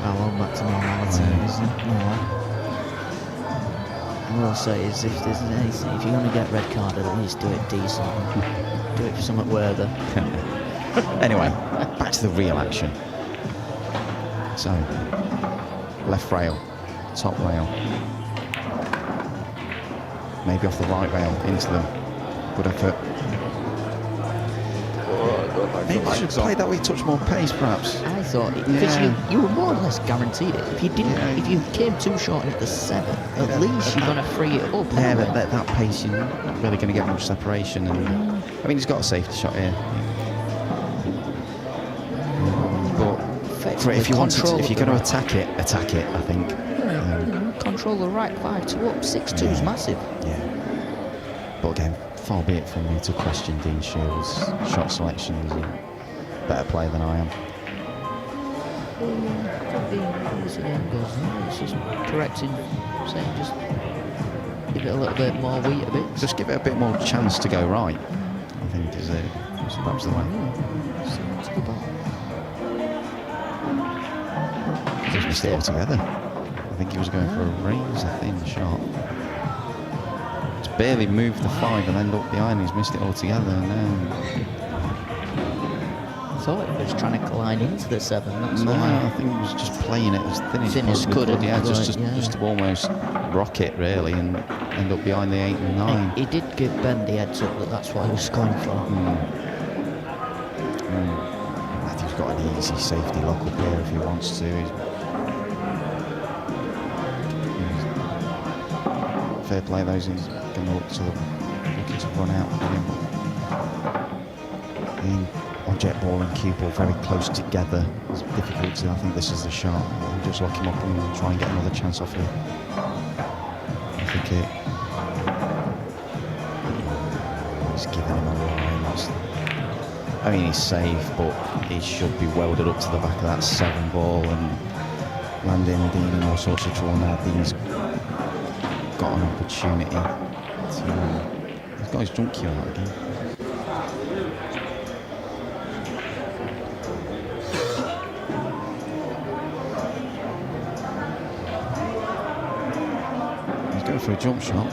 Well, on back to normality, isn't it? All I'll say is, if there's anything, if you're going to get red carded, at least do it decent. Do it for something worthy. Anyway, back to the real action. So, left rail, top rail. Maybe off the right rail, into them. Good effort. Maybe you should play that with a touch more pace, perhaps. I thought, because you were more or less guaranteed it. If you didn't, if you came too short at the 7, at least you're going to free it up. Yeah, but that pace, you're not really going to get much separation. And I mean, he's got a safety shot here. But if you're going to attack it, I think. Control the right 5 to up. 6-2 is massive. Yeah. But again, far be it from me to question Dean Shields' shot selection. He's a better player than I am. It's just correcting, saying just give it a little bit more wheat a bit. Just give it a bit more chance to go right, I think is perhaps the way. He's missed it altogether. I think he was going for a razor-thin shot. It's barely moved the 5 and then looked behind. He's missed it altogether. I thought he was trying to collide into the 7. That's No, why. I think he was just playing it as thin as could. Yeah, just to almost rock it really and end up behind the 8 and 9. He did give Ben the heads up that that's what he was going for. Matthew's got an easy safety lock up here if he wants to. Fair play, those he's going to look to looking to run out with him. On jet ball and cue ball very close together. It's difficult to. I think this is the shot. We'll just lock him up and try and get another chance off the kick. He's giving him a line. I mean, he's safe, but he should be welded up to the back of that 7 ball and landing Dean in all sorts of trouble now. Dean's got an opportunity to. He's got his jump cue out again. For a jump shot,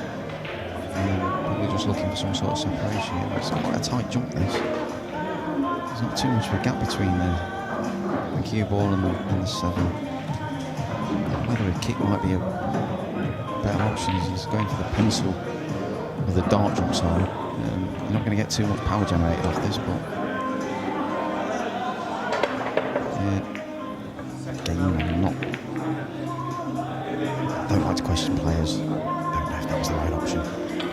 probably just looking for some sort of separation here. It's quite a tight jump, this. There's not too much of a gap between the cue ball and the 7. Whether a kick might be a better option. He's going for the pencil with the dart jump side. You're not going to get too much power generated off this, but again, I don't like to question players. That was the right option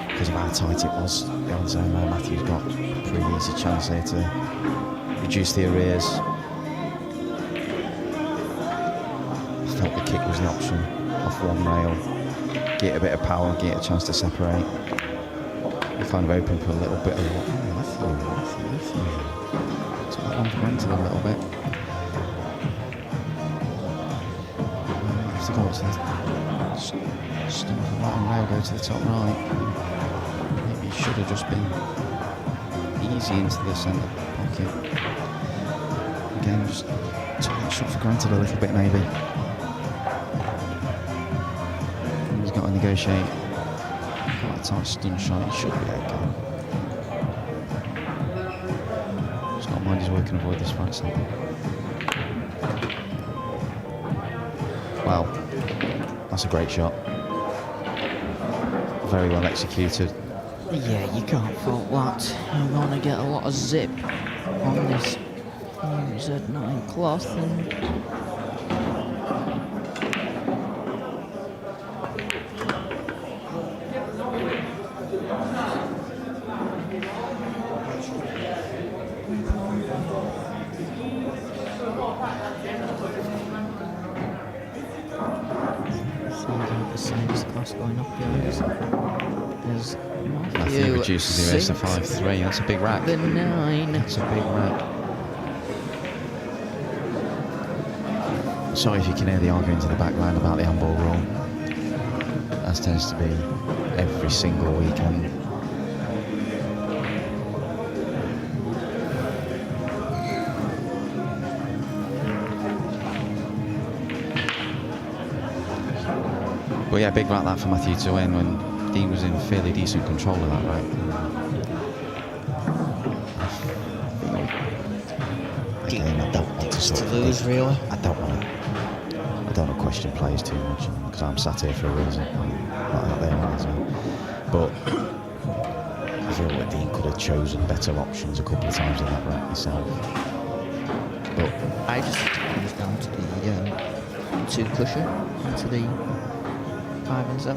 because of how tight it was beyond zone. Matthew's got a pretty easy chance here to reduce the arrears. I felt the kick was the option off 1 rail, get a bit of power, get a chance to separate. you're kind of open for a little bit of took that one for granted a little bit. Have to go to the stump of right and rail, go to the top right. Maybe it should have just been easy into the centre pocket. Again, just took that shot for granted a little bit maybe. He's got to negotiate quite a tight stun shot, he should be okay. Just got to mind his work and avoid this right side. Wow, that's a great shot. Very well executed. Yeah, you can't fault that. You're going to get a lot of zip on this Z9 cloth. And the same as the class going up here. There's Matthew reduces the race to 5-3. That's a big rack. The 9. That's a big rack. Sorry if you can hear the arguing to the background about the handball rule. That tends to be every single weekend. But yeah, big rack that for Matthew to win when Dean was in fairly decent control of that rack. Again, I don't want to lose, really. I don't want to question players too much because I'm sat here for a reason. Not out there as well. But I feel like Dean could have chosen better options a couple of times in that rack myself. But I just think it comes down to the 2 cushion into the 5 and 7.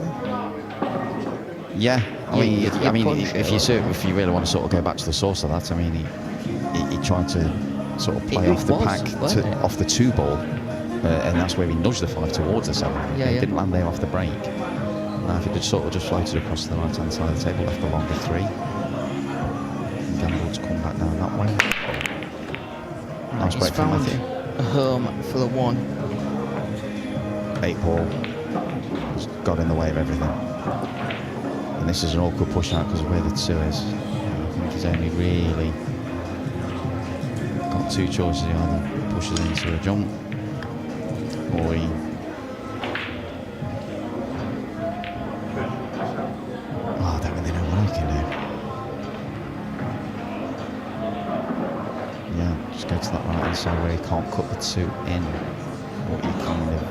yeah, I mean, if you really want to sort of go back to the source of that, I mean, he tried to sort of play off the pack off the 2 ball, and that's where he nudged the 5 towards the 7. He didn't land there off the break. Now, if he just sort of just floated across the right hand side of the table, left the longer 3, and gambled to come back down that way. Nice break from Matthew. A home for the 1. 8 ball. Got in the way of everything. And this is an awkward push out because of where the 2 is. I think he's only really got 2 choices. He either pushes into a jump or he I don't really know what I can do. Yeah, just go to that right hand side where he can't cut the 2 in. But you kind of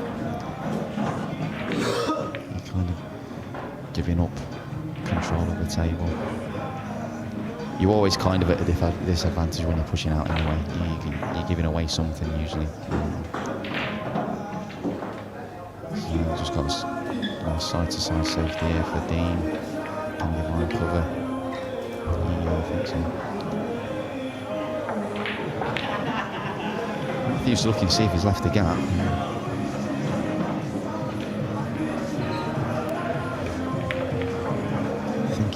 giving up control of the table. You're always kind of at a disadvantage when you're pushing out anyway. You're giving away something usually. So just got a side-to-side safety here for Dean. Can give line cover. Yeah, I think so. He's looking to see if he's left the gap.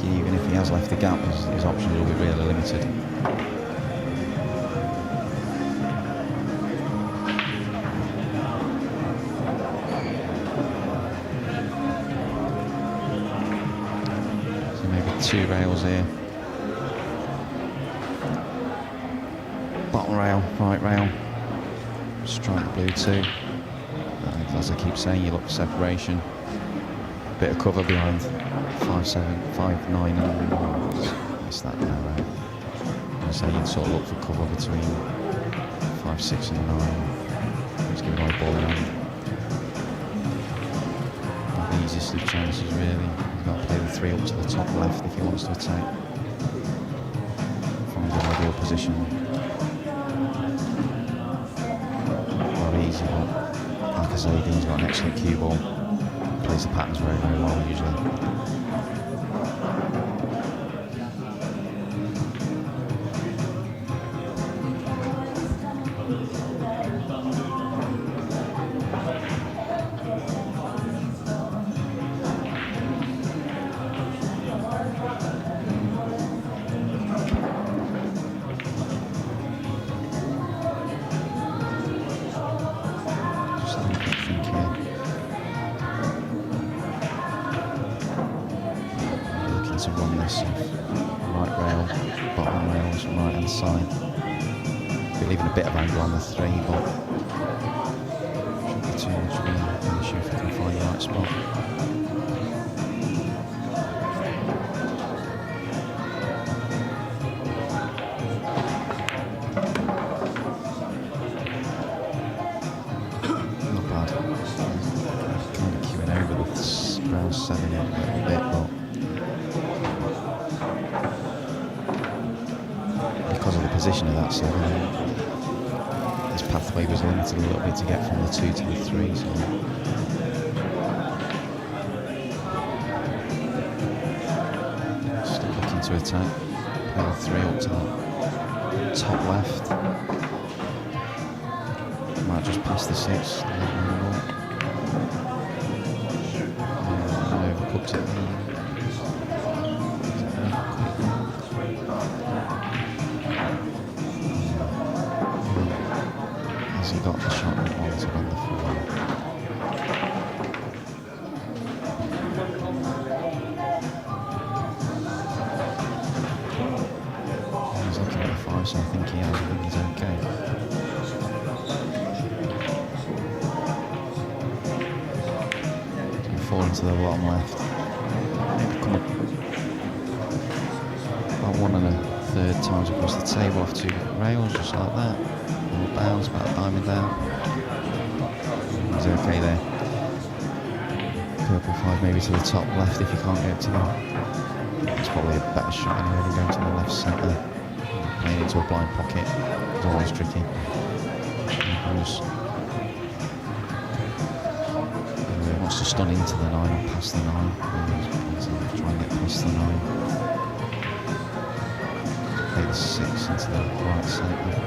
Even if he has left the gap, his options will be really limited. So maybe 2 rails here. Bottom rail, right rail. Strike blue 2. As I keep saying, you look for separation. Bit of cover behind 5-7, 5-9, and it's that narrow. So you'd sort of look for cover between 5-6 and 9. Just give away ball in hand. Not the easiest of chances really. He's got to play the 3 up to the top left if he wants to attack. Find an ideal position. Not easy, but like I say, Dean's got an excellent cue ball. Plays the patterns very, very well usually. looking to run this right rail, bottom rails, right hand side. Be leaving a bit of angle on the 3, but shouldn't be too much of an issue if we can find the right spot. Not bad. Kind of queuing over the rail 7 a little bit, but because of the position of that 7, his pathway was limited a little bit to get from the 2 to the 3. So still looking to attack. Play the 3 up to the top left. Might just pass the 6. Overcooked it. Has he got the shot that wanted on the 4? He's looking at the 5, so I think he has. I think he's okay. Fall into the bottom left. Maybe come up about 1 1/3 times across the table off 2 rails, just like that. Little bounce, about a diamond down. He's okay there. Purple 5 maybe to the top left if you can't get to them. It's probably a better shot anyway than going to the left centre. Playing into a blind pocket is always tricky. Wants to stun into the 9 and past the 9. Try and get past the 9. Play the 6 into the right centre.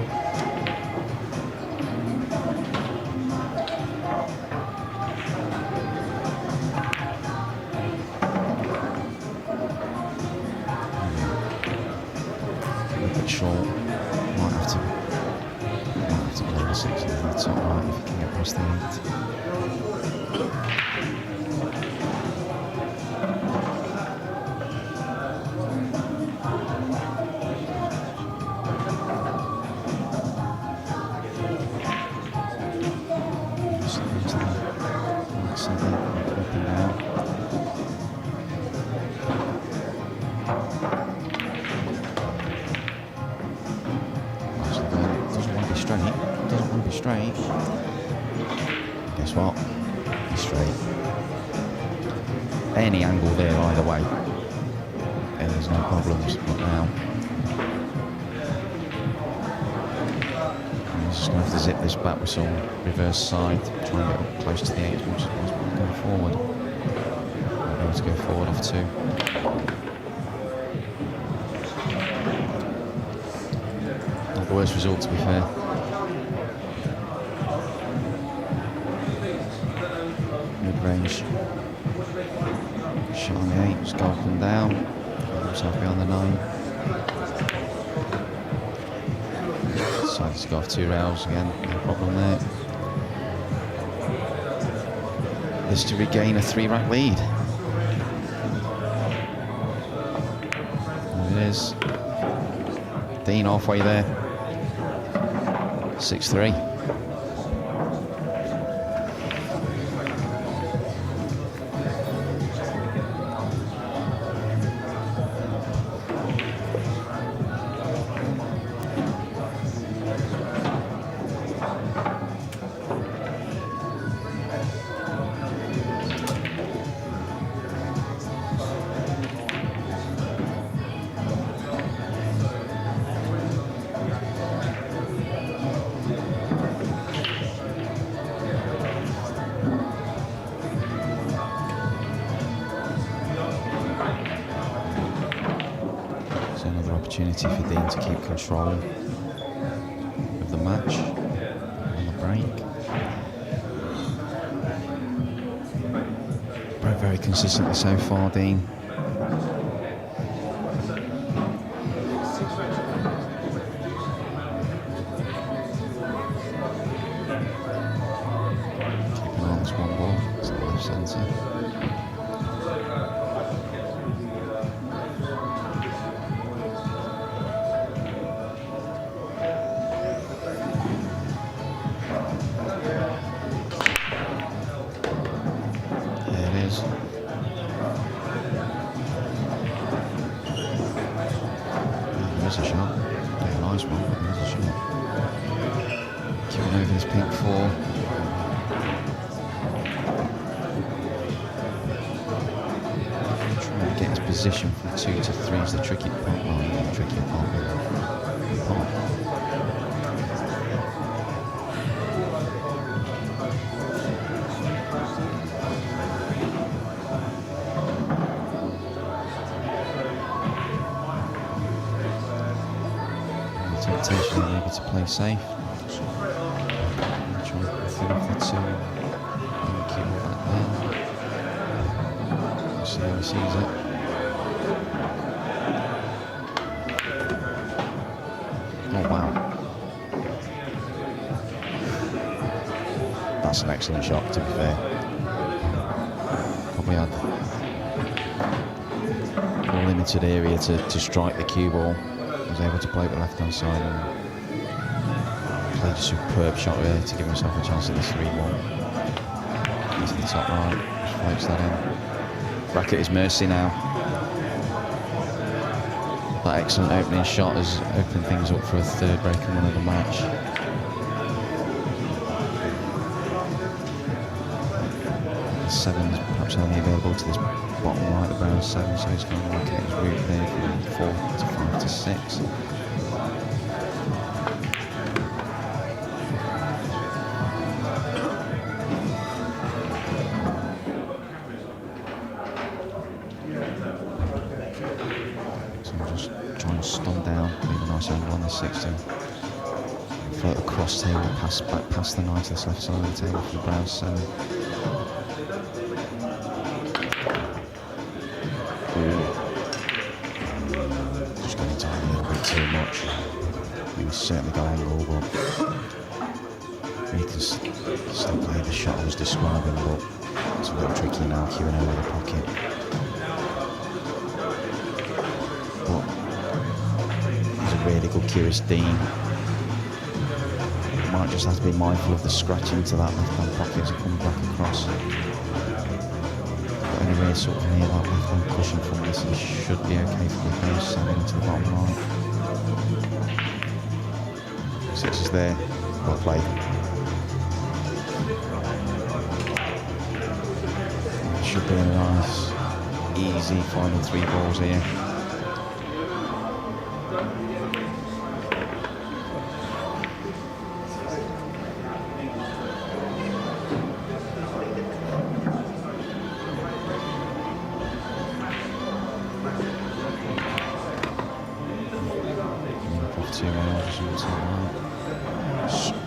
A bit short. Might have to play the 6 into the top right if you can get past the 8. Straight. Guess what? He's straight. Any angle there either way. And there's no problems. But now he's just going to have to zip this back with some reverse side, try and get up close to the 8 as much as possible going forward. Might be able to go forward off 2. Not the worst result, to be fair. Mid-range shot on the 8, just go up and down, got himself behind the 9. Decided to go off 2 rails again, no problem there. This to regain a 3-rack lead. There it is. Dean halfway there. 6-3. Opportunity for Dean to keep control of the match on the break. Very, very consistently so far, Dean. Keeping on this one ball, it's the left centre. There's a shot. Yeah, nice one. There's a shot. Keeping over this pink 4. Trying to get his position from 2 to 3 is the tricky part. Oh, yeah, the tricky part. Temptation maybe to play safe. Try and thin off the 2. And keep it back there. We'll see how he sees it. Oh wow. That's an excellent shot, to be fair. Probably had a limited area to strike the cue ball. Was able to play the left-hand side and played a superb shot there to give himself a chance at the 3-1. He's in the top right, just floats that in. Back at his mercy now. That excellent opening shot has opened things up for a third break and 1 of the match. The 7's perhaps only available to this bottom right, the brown 7, so he's going to look at his route there from 4 to 5 to 6. So I'll just try and stun down, leave a nice angle on the 6 to float across table, pass back past the 9 to this left side of the table for the brown 7. Just going to time a little bit too much. He's certainly got angle, but he can still play the shot I was describing, but it's a little tricky now queuing over the pocket. But he's a really good curious Dean. Might just have to be mindful of the scratching to that left-hand pocket as it comes back across. Anyway, sort of near that left-hand cushion from this, and should be okay for the base 7 into the bottom right. 6 is there, well played. Should be a nice, easy final 3 balls here.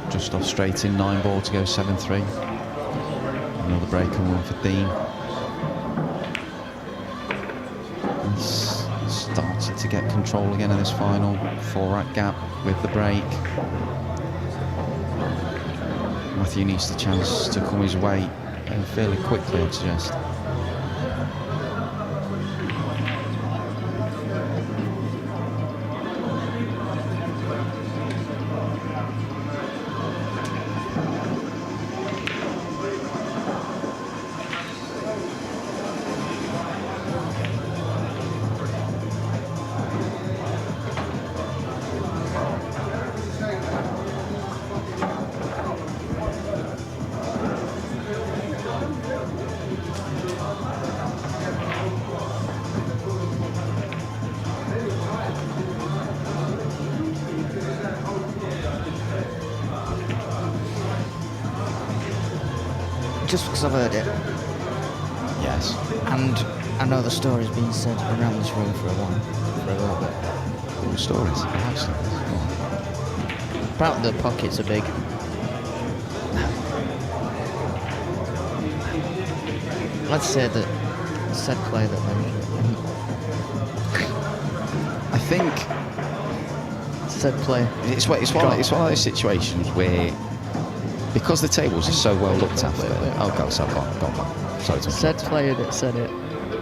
Just off straight in, 9 ball to go 7-3. Another break and 1 for Dean. He's starting to get control again of this final 4-rack gap with the break. Matthew needs the chance to come his way fairly quickly, I'd suggest. Just because I've heard it. Yes. And I know the story's been said around this room for a little bit. What stories? I like stories. About the pockets are big. Let's say that said play that I think said play. it's one of those situations where, because the tables are so well looked after. Oh, go on. Sorry to Said player that said it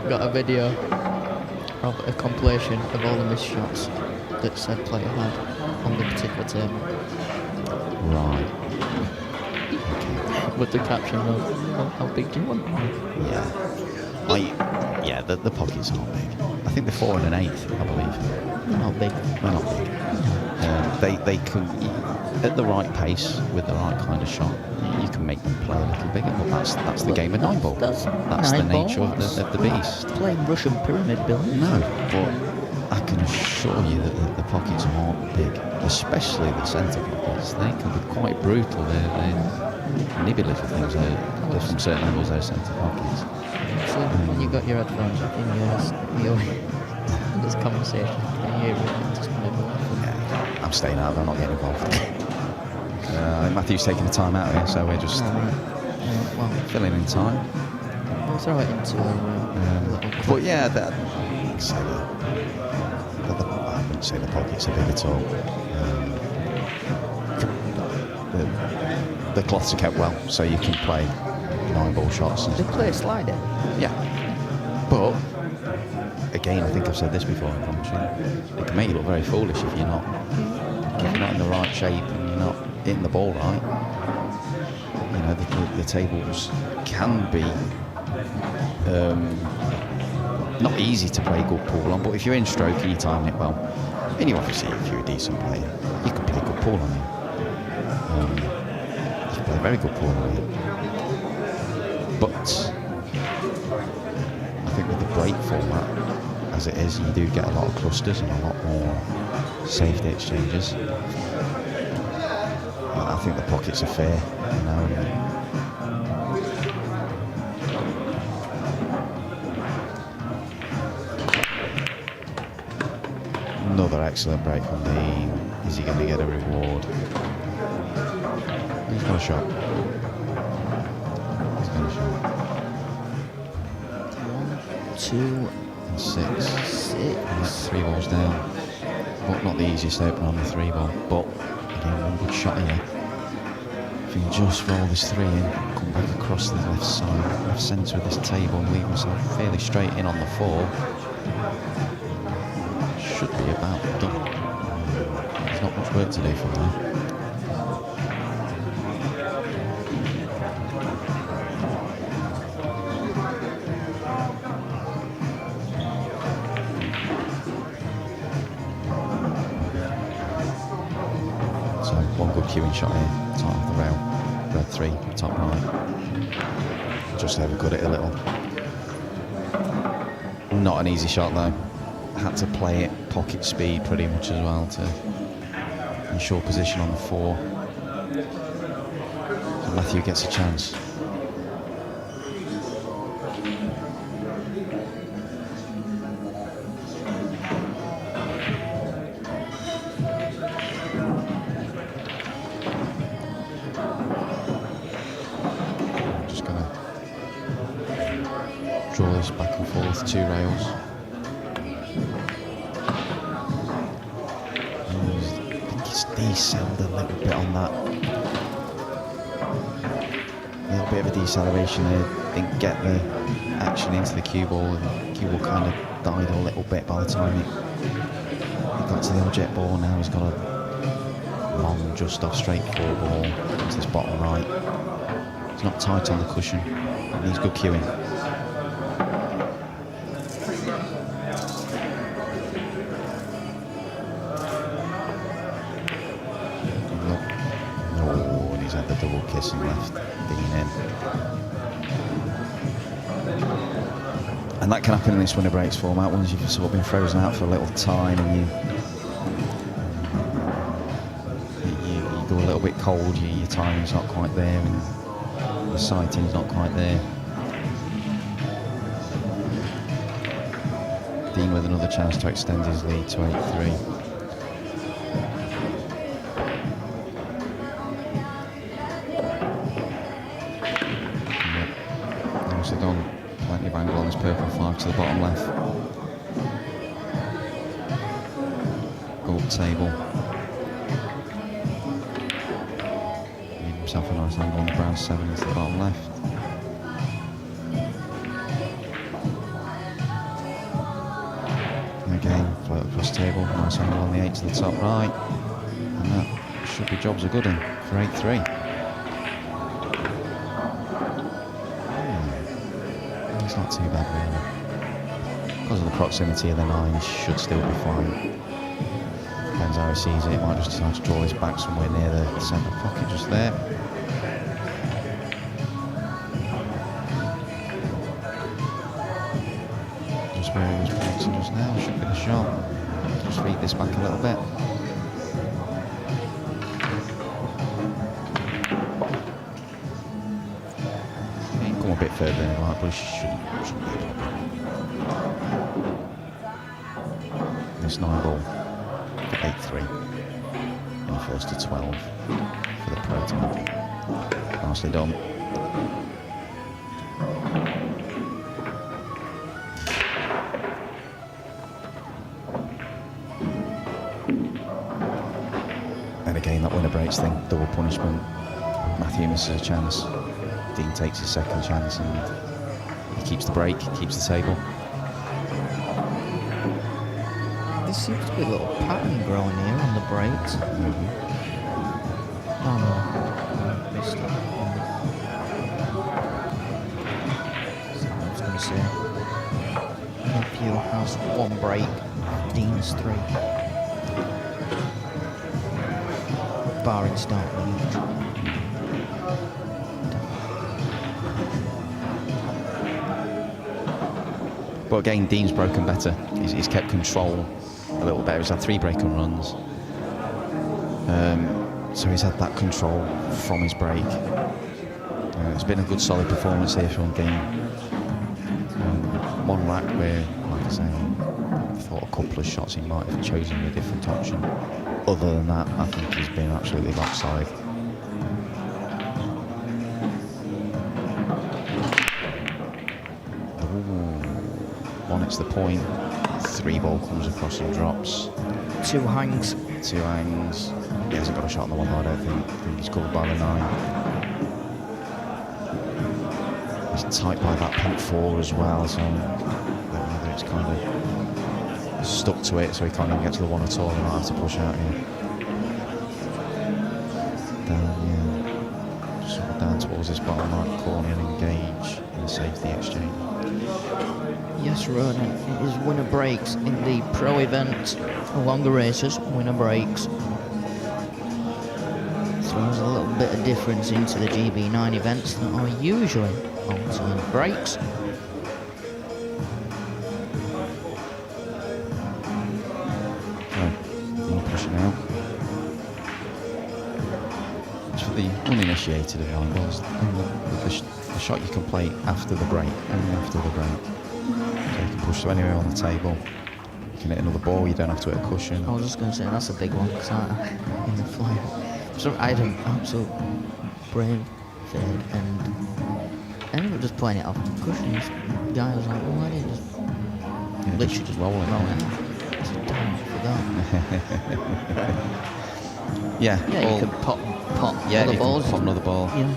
got a video of a compilation of all the missed shots that said player had on the particular table. Right. With the caption of, how big do you want? Yeah. Yeah, the pockets aren't big. I think they're 4 and an 1/8, I believe. They're not big. They're not big. They can, at the right pace, with the right kind of shot, you can make them play a little bigger, but that's the game of 9-ball. That's the nature of the beast. Playing Russian pyramid building. No, but I can assure you that the pockets aren't big, especially the centre pockets. They can be quite brutal. They're nibby little things from certain angles, those centre pockets. So when you got your headphones up in this conversation, can you hear it? Just Yeah, I'm staying out. I'm not getting involved. Matthew's taking the time out here, so we're just well, filling in time. We'll throw it into a little. But yeah, I wouldn't say the pockets are big at all. The cloths are kept well, so you can play 9-ball shots. They play a slider. Yeah. But again, I think I've said this before in commentary. It can make you look very foolish if you're not in the right shape and you're not hitting the ball right. You know, the tables can be not easy to play good pool on, but if you're in stroke and you're timing it well, and you obviously, if you're a decent player, you can play good pool on you. You can play very good pool on you. But I think with the break format, as it is, you do get a lot of clusters and a lot more safety exchanges. I think the pockets are fair, you know. Another excellent break from Dean. Is he going to get a reward? He's got a shot. He's got a shot. 1, 2, and 6. 6. 3 balls down. But not the easiest opener on the 3-ball. But again, one good shot here. If he can just roll this 3 in, come back across the left side, left centre of this table, and leave himself fairly straight in on the 4. Should be about done. There's not much work to do from there. So one good queuing shot here, top of the rail, red 3, top right. Just overcut it a little. Not an easy shot though. Had to play it pocket speed pretty much as well to ensure position on the 4. So Matthew gets a chance. Just gonna draw this back and forth, 2 rails. Decelled a little bit on that. A little bit of a deceleration there. Didn't get the action into the cue ball, and the cue ball kind of died a little bit by the time he got to the object ball. Now he's got a long, just off straight 4 ball into this bottom right. It's not tight on the cushion. It needs good cueing. Double kiss and left Dean in. And that can happen in this winner breaks format once you've sort of been frozen out for a little time and you go a little bit cold, your timing's not quite there and the sighting's not quite there. Dean with another chance to extend his lead to 8-3. Gone plenty of angle on this purple 5 to the bottom left. Go up table. Made himself a nice angle on the brown 7 into the bottom left. And again, float across table, nice angle on the 8 to the top right. And that should be jobs are good in for 8-3. It's not too bad really. because of the proximity of the 9, he should still be fine. Depends how he sees it. He might just decide to draw this back somewhere near the centre pocket just there. Just where he was boxing just now, should be the shot. Just feed this back a little bit. He can come a bit further than he might, but he shouldn't be a problem. This 9 ball, 8-3 in the first to 12 for the pro team. Nicely done. And again, that winner breaks thing, double punishment. Matthew misses a chance. Dean takes his second chance and he keeps the break, keeps the table. There seems to be a little pattern growing here on the breaks. Oh no, missed it. So I was going to say, Nephew has 1 break, Dean's 3. Barring start each. But again, Dean's broken better. He's kept control a little better. He's had 3 break and runs. So he's had that control from his break. It's been a good solid performance here from Dean. One rack where, like I say, I thought a couple of shots he might have chosen a different option. Other than that, I think he's been absolutely rock solid. One hits the point, 3 ball comes across and drops. 2 hangs. 2 hangs. He hasn't got a shot on the 1, I don't think. I think he's covered by the 9. He's tight by that punt 4 as well, so I don't know whether it's kind of stuck to it, so he can't even get to the 1 at all. He might have to push out here. Down, yeah. Just sort of down towards this bottom right corner and engage in the safety exchange. Yes, Ronan, it is winner breaks in the pro event. Along the races, winner breaks. Throws a little bit of difference into the GB9 events that are usually alternate breaks. Pushing out. It's for the uninitiated of line balls. The shot you can play after the break, only after the break. So you can push to anywhere on the table. You can hit another ball, you don't have to hit a cushion. I was just going to say, that's a big one, because in the fly. So I had an absolute brain fade, and I ended up just playing it off the cushions. The guy was like, well, why didn't you just literally just roll it out? I said, damn, I forgot. Yeah, Yeah, you can pop other balls. Pop another ball. Yeah.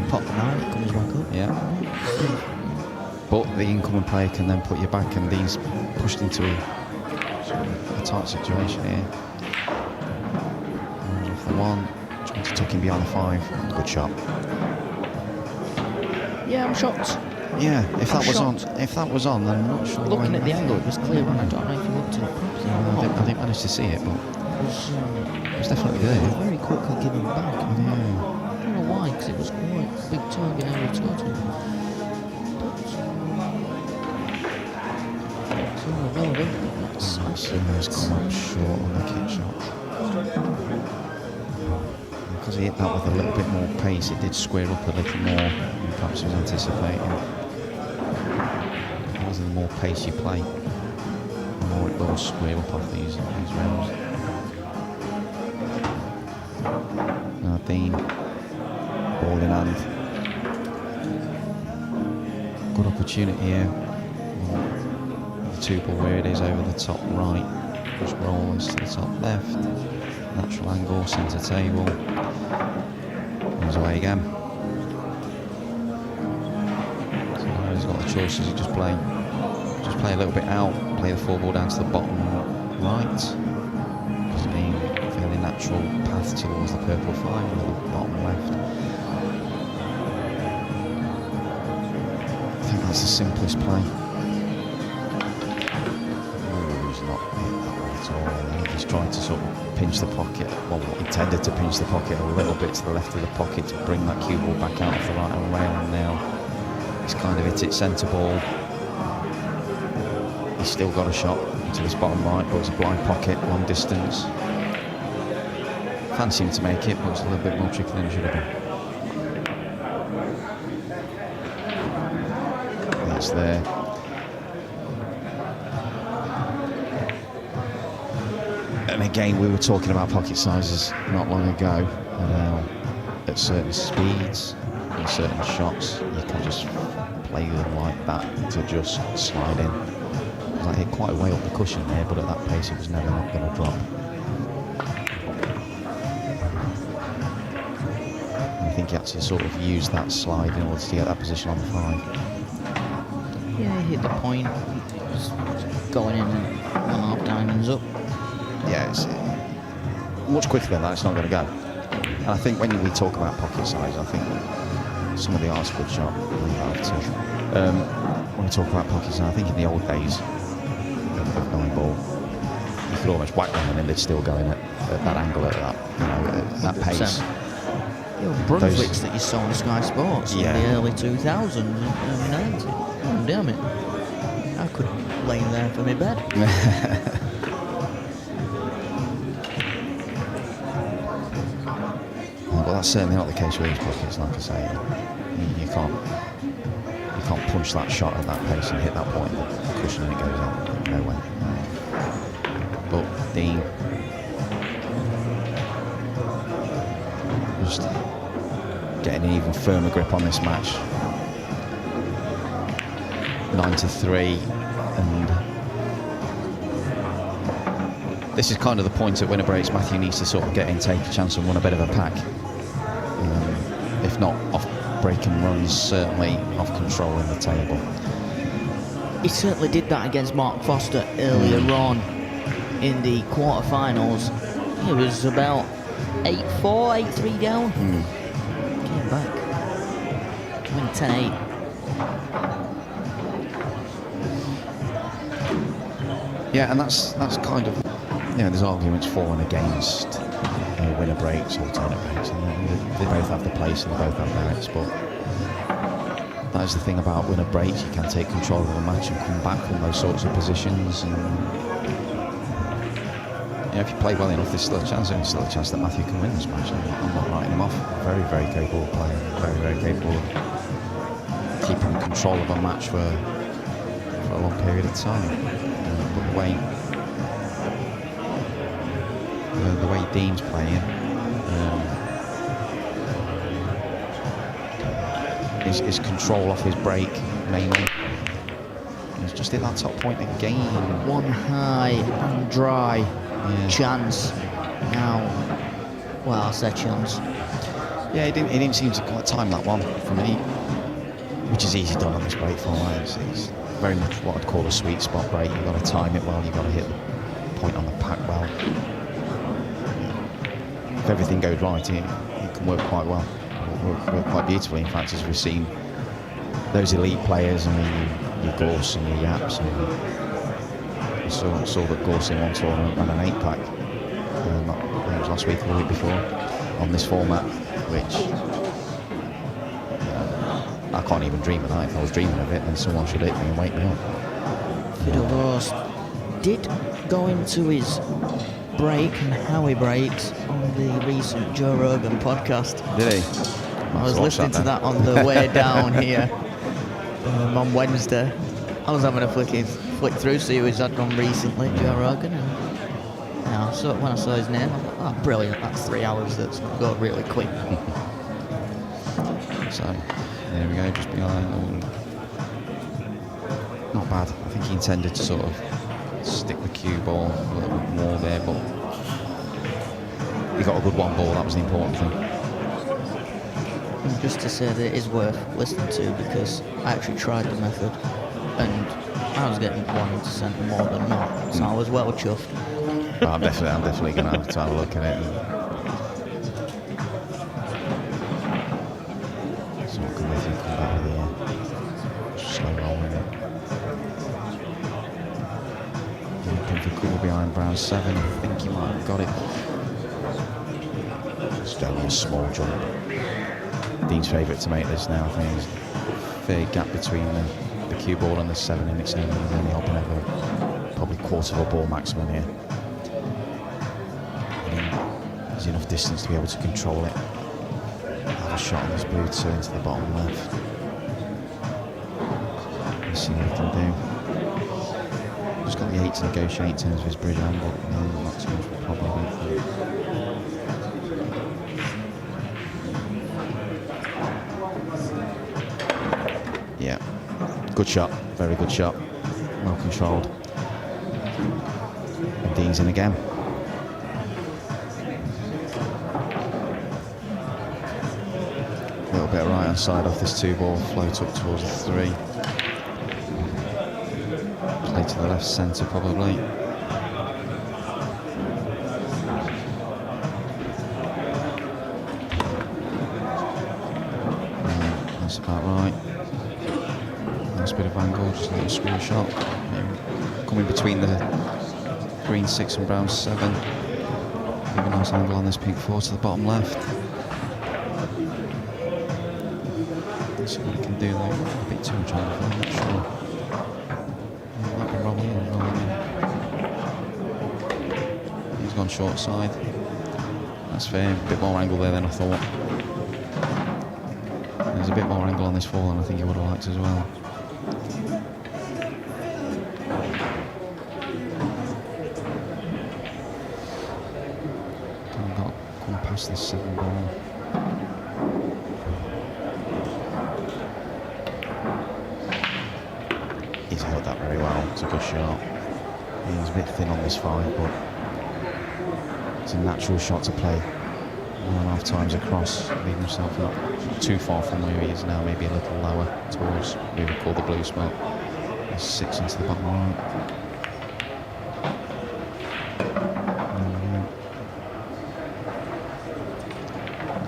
Pop the 9, it comes back up. Yeah. But the incoming player can then put you back, and Dean's pushed into a tight situation here. Off the 1, trying to tuck him behind the 5. Good shot. Yeah, I'm shocked. Yeah, if that was on, then I'm not sure. Looking at the angle, it was clear on. I don't know if you looked at it properly. I didn't manage to see it, but it was definitely there. Very quick at giving back. I don't know why, because it was quite a big target area to go to. Simmer's come up short on the kick shot. Because he hit that with a little bit more pace, it did square up a little more than perhaps he was anticipating. Because the more pace you play, the more it will square up off these rounds. Now Dean, ball in hand. Good opportunity here. 2 ball where it is over the top right, just rolls to the top left, natural angle, centre table, goes away again. So now he's got the choices of just play a little bit out, play the 4 ball down to the bottom right, just being a fairly natural path towards the purple 5 or the bottom left. I think that's the simplest play. tried to sort of pinch the pocket, well, intended to pinch the pocket a little bit to the left of the pocket to bring that cue ball back out of the right hand rail, and now he's kind of hit it centre ball. He's still got a shot into this bottom right, but it's a blind pocket, long distance. Fancy him to make it, but it's a little bit more tricky than it should have been. That's there. And again, we were talking about pocket sizes not long ago, and now at certain speeds and certain shots, you can just play them like that to just slide in. I hit quite a way up the cushion there, but at that pace it was never not going to drop. And I think he had to sort of use that slide in order to get that position on the 5. Yeah, he hit the point. Just going in and 1.5 diamonds up. Yeah, it's much quicker than that, it's not going to go. And I think when we talk about pocket size, I think some of the art's a good shot. When we talk about pocket size, I think in the old days of 9 ball, you could almost whack them and they'd still go in at that angle, at that, you know, at that pace. The old Brunswicks that you saw on Sky Sports in the early 2000s and 90s. Oh, damn it. I could lay there for my bed. Well, that's certainly not the case with these pockets, like I say. You can't punch that shot at that pace and hit that point of the cushion and it goes out. No way. But Dean just getting an even firmer grip on this match. 9-3, and this is kind of the point at winner breaks. Matthew needs to sort of get in, take a chance and run a bit of a pack. If not off breaking runs, certainly off control in the table. He certainly did that against Mark Foster earlier on in the quarterfinals. He was about 8-4, 8-3 down. Came back. Win 10-8. Yeah, and that's kind of, you know, there's arguments for and against winner breaks, alternate breaks, and they both have the place and they both have merits, but that is the thing about winner breaks. You can take control of the match and come back from those sorts of positions, and you know, if you play well enough, there's still a chance, and there's still a chance that Matthew can win this match. I'm not writing him off. Very, very capable player, very, very capable of keeping control of a match for a long period of time. But the way Dean's playing, his control off his break mainly. He's just hit that top point again. One high and dry chance. Now, well, I said chance. Yeah, he didn't seem to quite time that one for me, which is easy done on this break format. It's very much what I'd call a sweet spot break. You've got to time it well, you've got to hit the point on the pack well. If everything goes right, it can work quite well. Work quite beautifully, in fact, as we've seen those elite players, I mean, your Gorse and your Yaps, and we saw that Gorse in one tournament ran an 8-pack, I think it was last week or the week before, on this format, which I can't even dream of that. If I was dreaming of it, then someone should hit me and wake me up. Fiddle Gorse did go into his break and how he breaks on the recent Joe Rogan podcast. Did he? I was listening to that on the way down here on Wednesday. I was having a flick through, see who he's had on recently, Joe Rogan. And, so when I saw his name, I was like, oh, brilliant, that's 3 hours, that's go really quick. So, there we go, just behind. Not bad. I think he intended to sort of stick the cue ball a little bit more there, but he got a good one ball, that was the important thing. And just to say that it is worth listening to, because I actually tried the method and I was getting 1% more than not, so I was well chuffed. Well, I'm definitely going to have to have a look at it. So what can we think about the slow roll with it? for cover behind Brown 7. I think he might have got it. It's only a small jump. Dean's favourite to make this now. I think there's a fair gap between the cue ball and the 7, and it's only hopping over probably quarter of a ball maximum here. There's enough distance to be able to control it. Have a shot on this blue 2 into the bottom left. Let's see what he can do. Just got the 8 to negotiate in terms of his bridge angle. No, not too much of a problem. Yeah, good shot, very good shot, well controlled. And Dean's in again. A little bit of right hand side off this 2 ball, float up towards the 3. Play to the left centre probably. That's about right. Nice bit of angle, just a little screw shot. Coming between the green 6 and brown 7. Have a nice angle on this pink 4 to the bottom left. Let's see what he can do though. A bit too much angle, I'm not sure. Might be rolling in, He's gone short side. That's fair, a bit more angle there than I thought. There's a bit more angle on this 4 than I think he would have liked as well. Come past this 7 ball. He's held that very well. It's a good shot. He's a bit thin on this 5, but it's a natural shot to play 1.5 times across, leaving himself not too far from where he is now, maybe a little lower towards what we would call the blue spot. There's 6 into the bottom right.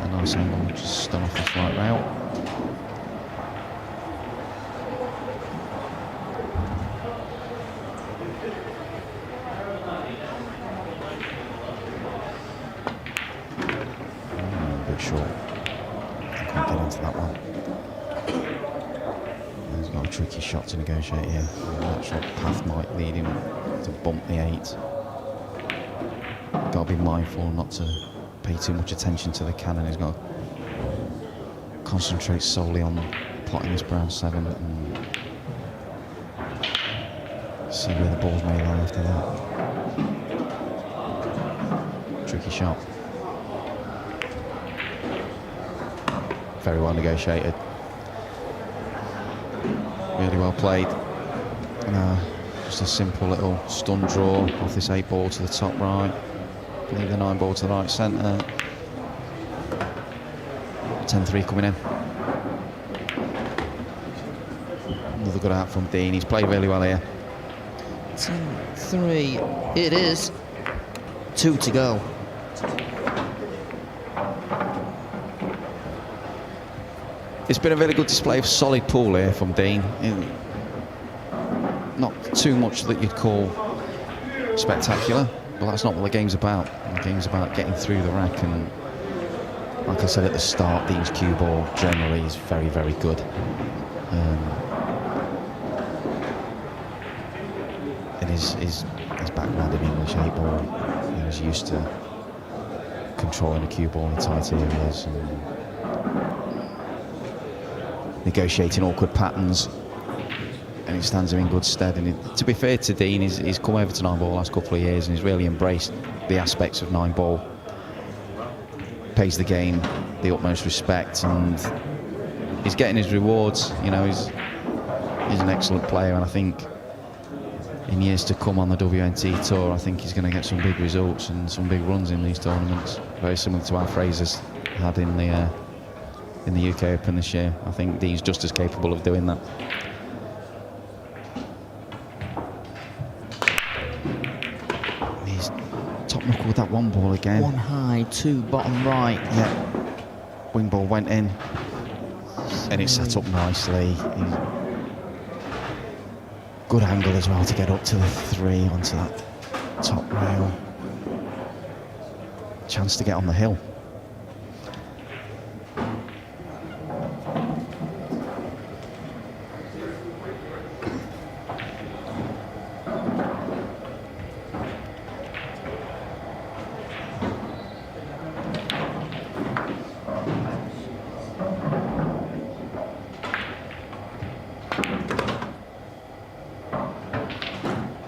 A nice angle, just stun off this right rail. Short. Can't get into that one. He's got a tricky shot to negotiate here. That shot path might lead him to bump the 8. Got to be mindful not to pay too much attention to the cannon. He's got to concentrate solely on plotting this brown 7 and see where the balls may lie after that. Tricky shot. Very well negotiated. Really well played. Just a simple little stun draw off this 8 ball to the top right. Leave the 9 ball to the right centre. 10-3 coming in. Another good out from Dean. He's played really well here. 10-3. It is. 2 to go. It's been a really good display of solid pool here from Dean. Not too much that you'd call spectacular, but that's not what the game's about. The game's about getting through the rack, and like I said at the start, Dean's cue ball generally is very, very good. And his background in English 8 ball, he's used to controlling a cue ball in tight areas and negotiating awkward patterns, and it stands him in good stead. And to be fair to Dean, he's come over to 9 ball the last couple of years and he's really embraced the aspects of 9 ball. Pays the game the utmost respect, and he's getting his rewards. He's an excellent player, and I think in years to come on the WNT Tour, I think he's going to get some big results and some big runs in these tournaments, very similar to how Fraser's had in the UK Open this year. I think Dean's just as capable of doing that. He's top knuckle with that 1 ball again. 1 high, 2 bottom right. Yeah. Wing ball went in, and it's set up nicely. Good angle as well to get up to the 3 onto that top rail. Chance to get on the hill.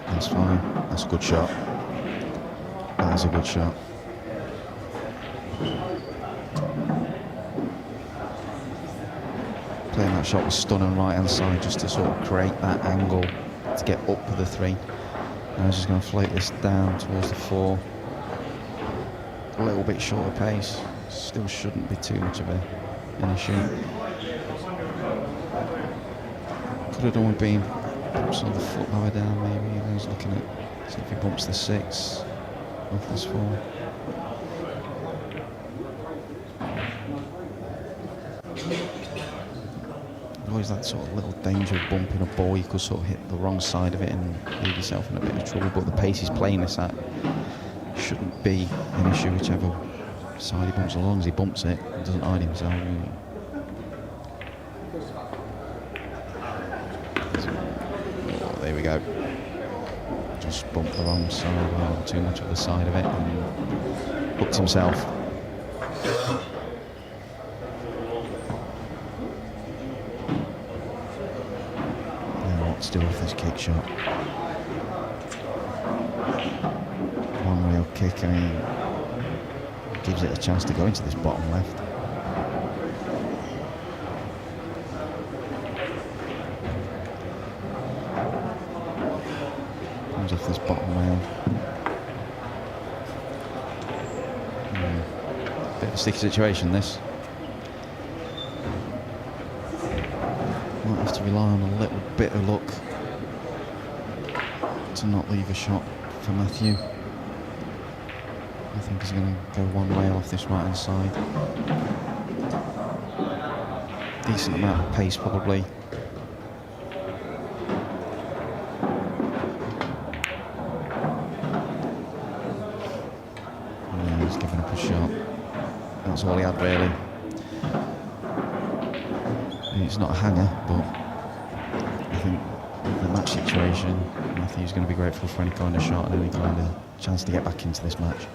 That's fine. That's a good shot. That is a good shot. Playing that shot with stun on right hand side just to sort of create that angle to get up with the 3. Now he's just going to float this down towards the 4. A little bit shorter pace. Still shouldn't be too much of an issue. Could have done with being perhaps on the foot lower down maybe. I was looking at see if he bumps the 6 off this 4. Always that sort of little danger of bumping a ball. You could sort of hit the wrong side of it and leave yourself in a bit of trouble. But the pace he's playing this at shouldn't be an issue whichever side he bumps. As long as he bumps it and doesn't hide himself. Oh, there we go. Just bumped the wrong side, well, too much of the side of it, and hooked himself. To do with this kick shot. One real kick, I mean, gives it a chance to go into this bottom left. Comes off this bottom rail. Bit of a sticky situation, this. Might have to rely on a little bit of luck to not leave a shot for Matthew. I think he's going to go one rail off this right hand side. Decent amount of pace probably. Yeah, he's giving up a shot. That's all he had really. It's not a hanger, but I think the match situation, Matthew's going to be grateful for any kind of shot and any kind of chance to get back into this match.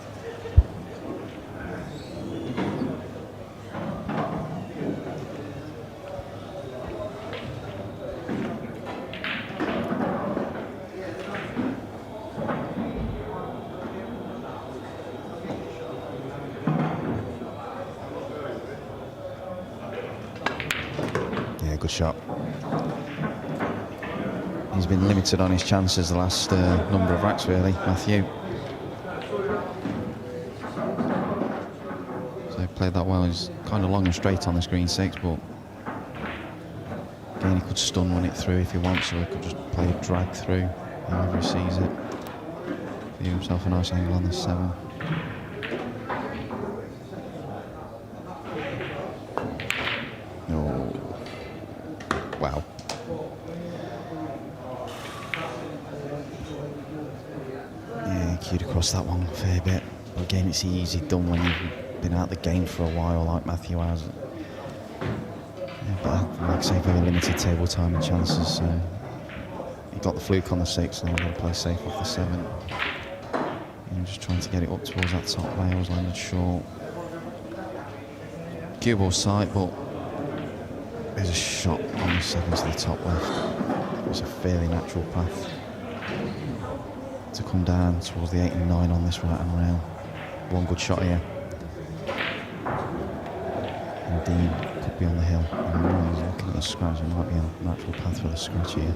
Good shot. He's been limited on his chances the last number of racks, really, Matthew. So he played that well. He's kind of long and straight on this green 6, but again, he could stun run it through if he wants, or he could just play a drag through, however he sees it. Give himself a nice angle on the 7. Wow. Yeah, cued across that one a fair bit. But again, it's easy done when you've been out the game for a while, like Matthew has. Yeah, but like I say, very limited table time and chances. So he got the fluke on the 6, and then we're going to play safe off the 7. And just trying to get it up towards that top rails, landed short. Cue ball sight, but there's a shot on the 7 to the top left. It's a fairly natural path to come down towards the 8 and 9 on this right hand rail. One good shot here. And Dean could be on the hill. And he's looking at the scratch. It might be a natural path for the scratch here.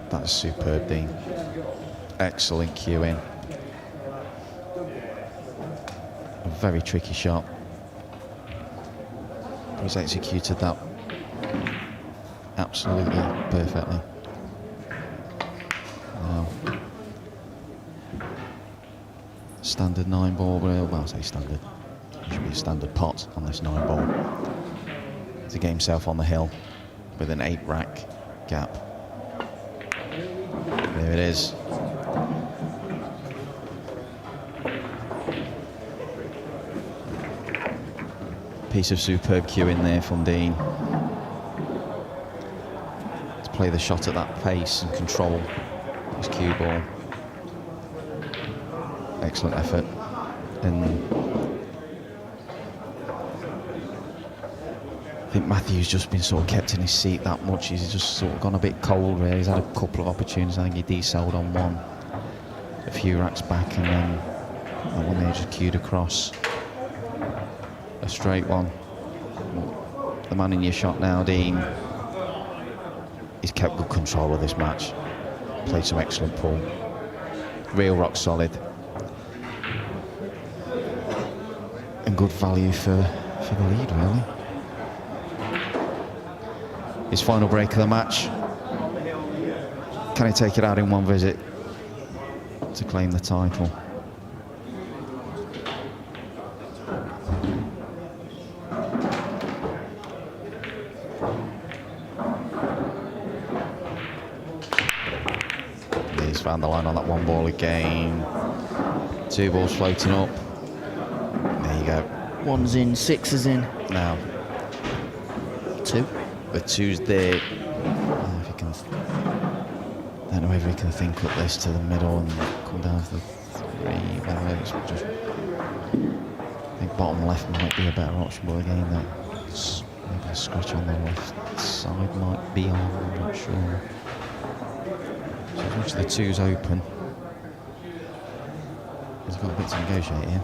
That's superb, Dean. Excellent cueing. A very tricky shot. He's executed that absolutely perfectly. Now, standard 9 ball, well, I say standard. It should be a standard pot on this 9 ball. To get himself on the hill with an 8 rack gap. There it is. Piece of superb cueing there from Dean. To play the shot at that pace and control his cue ball. Excellent effort. And I think Matthew's just been sort of kept in his seat that much. He's just sort of gone a bit cold really. He's had a couple of opportunities. I think he decelled on one a few racks back, and then that one there just cued across. A straight one. The man in your shot now, Dean. He's kept good control of this match. Played some excellent pool. Real rock solid. And good value for the lead, really. His final break of the match. Can he take it out in one visit to claim the title? He's found the line on that 1 ball again. 2 balls floating up. There you go. 1's in, 6 is in. Now, 2. the 2's there. If he can, don't know whether he can think up this to the middle and come down to the 3. Well, it's just, I think bottom left might be a better option, but again, that's maybe a scratch on the left side might be on. I'm not sure. So as much as the 2's open, he's got a bit to negotiate here.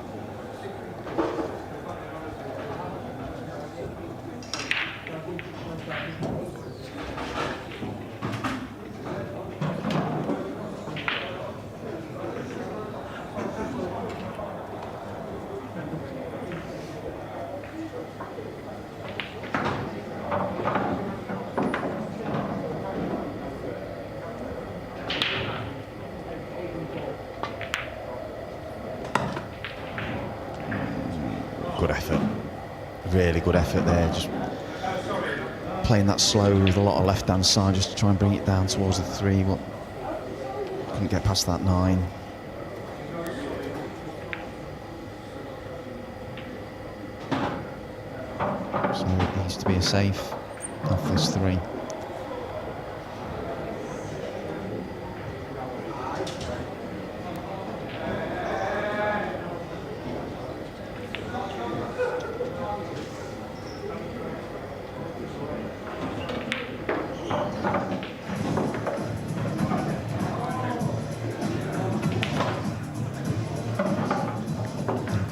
Good effort, really good effort there, just playing that slow with a lot of left hand side just to try and bring it down towards the 3, but couldn't get past that 9. So it needs to be a safe off this 3.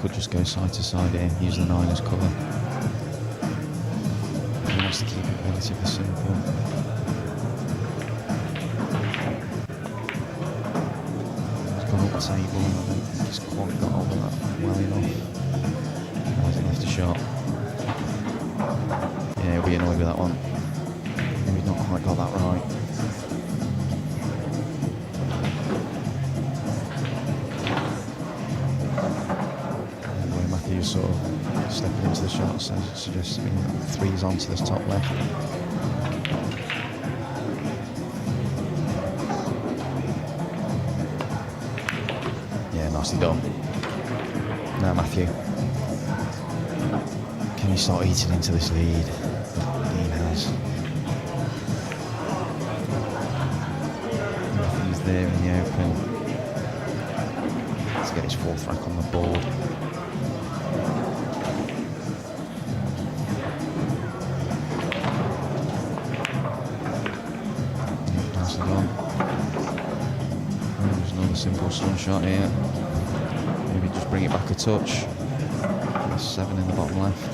Could just go side to side here, use the 9 as cover. He wants to keep it relatively simple. He's gone up the table and I don't think he's quite got over that well enough. Or has he left a shot? Yeah, he'll be annoyed with that one. Maybe not quite got that right. Sort of stepping into the shot, so suggesting 3's onto this top left. Yeah, nicely done. Now Matthew, can you start eating into this lead? Dean has. Matthew's there in the open. Let's get his 4th rack on the board. There's another simple sun shot here. Maybe just bring it back a touch. That's 7 in the bottom left.